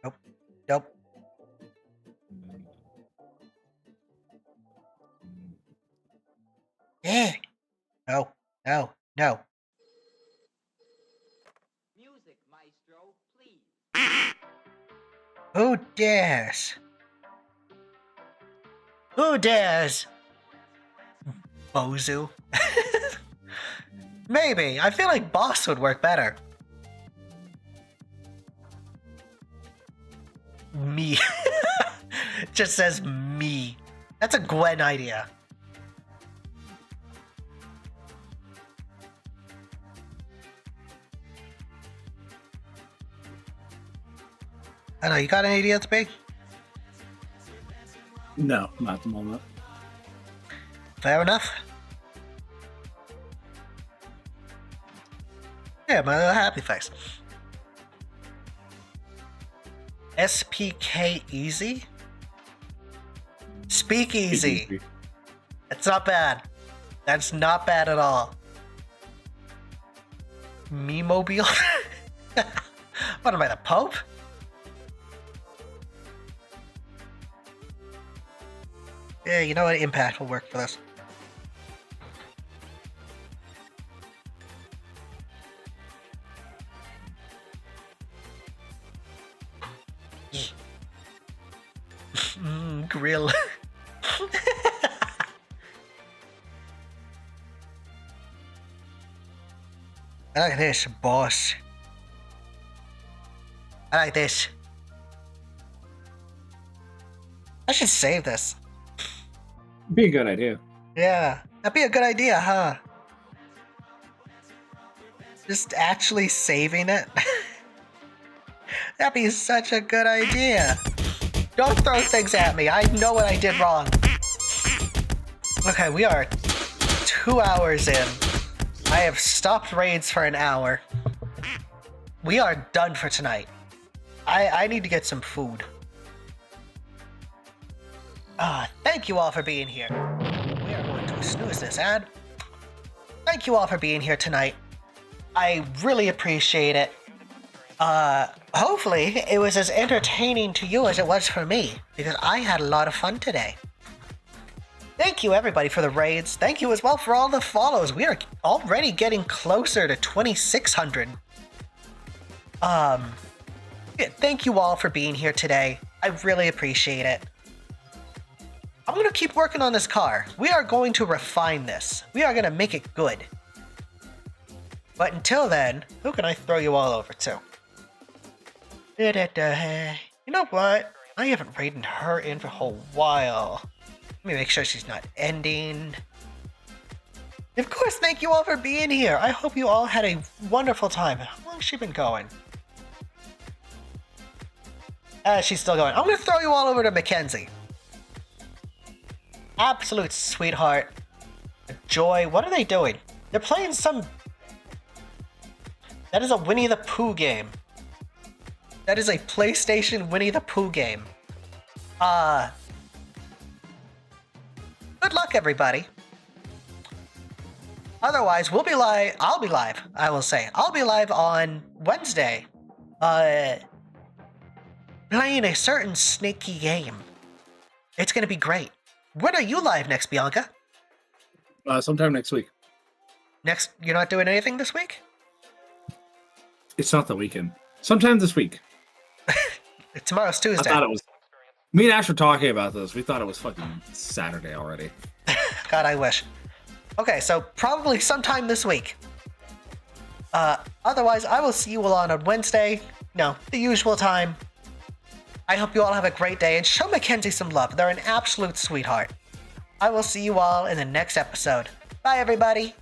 Nope. Nope. Yeah. No. No. No. Music, maestro, please. Who dares? Who dares? Bozu. Maybe. I feel like boss would work better. Me. Just says me. That's a Gwen idea. I know, you got any ideas, Big? No, not at the moment. Fair enough. Yeah, my little happy face. SPK Easy? Speakeasy. It's not bad. That's not bad at all. Me-mobile? What am I, the Pope? Yeah, you know what? Impact will work for this. Grill. I like this, boss. I like this. I should save this. Be a good idea. Yeah, that'd be a good idea, huh? Just actually saving it? That'd be such a good idea. Don't throw things at me. I know what I did wrong. Okay, we are 2 hours in. I have stopped raids for an hour. We are done for tonight. I need to get some food. Thank you all for being here. We are going to snooze this ad. Thank you all for being here tonight. I really appreciate it. Hopefully it was as entertaining to you as it was for me, because I had a lot of fun today. Thank you everybody for the raids. Thank you as well for all the follows. We are already getting closer to 2,600. Yeah, thank you all for being here today. I really appreciate it. I'm going to keep working on this car. We are going to refine this. We are going to make it good. But until then, who can I throw you all over to? You know what? I haven't raided her in for a whole while. Let me make sure she's not ending. Of course, thank you all for being here. I hope you all had a wonderful time. How long has she been going? She's still going. I'm going to throw you all over to Mackenzie. Absolute sweetheart. A joy. What are they doing? They're playing some... That is a Winnie the Pooh game. That is a PlayStation Winnie the Pooh game. Good luck, everybody. Otherwise, we'll be live. I'll be live, I will say. I'll be live on Wednesday. Playing a certain snaky game. It's gonna be great. When are you live next, Bianca? Sometime next week. Next, you're not doing anything this week? It's not the weekend. Sometime this week. Tomorrow's Tuesday. I thought it was. Me and Ash were talking about this. We thought it was fucking Saturday already. God, I wish. Okay, so probably sometime this week. Otherwise, I will see you all on Wednesday. No, the usual time. I hope you all have a great day and show Mackenzie some love. They're an absolute sweetheart. I will see you all in the next episode. Bye, everybody.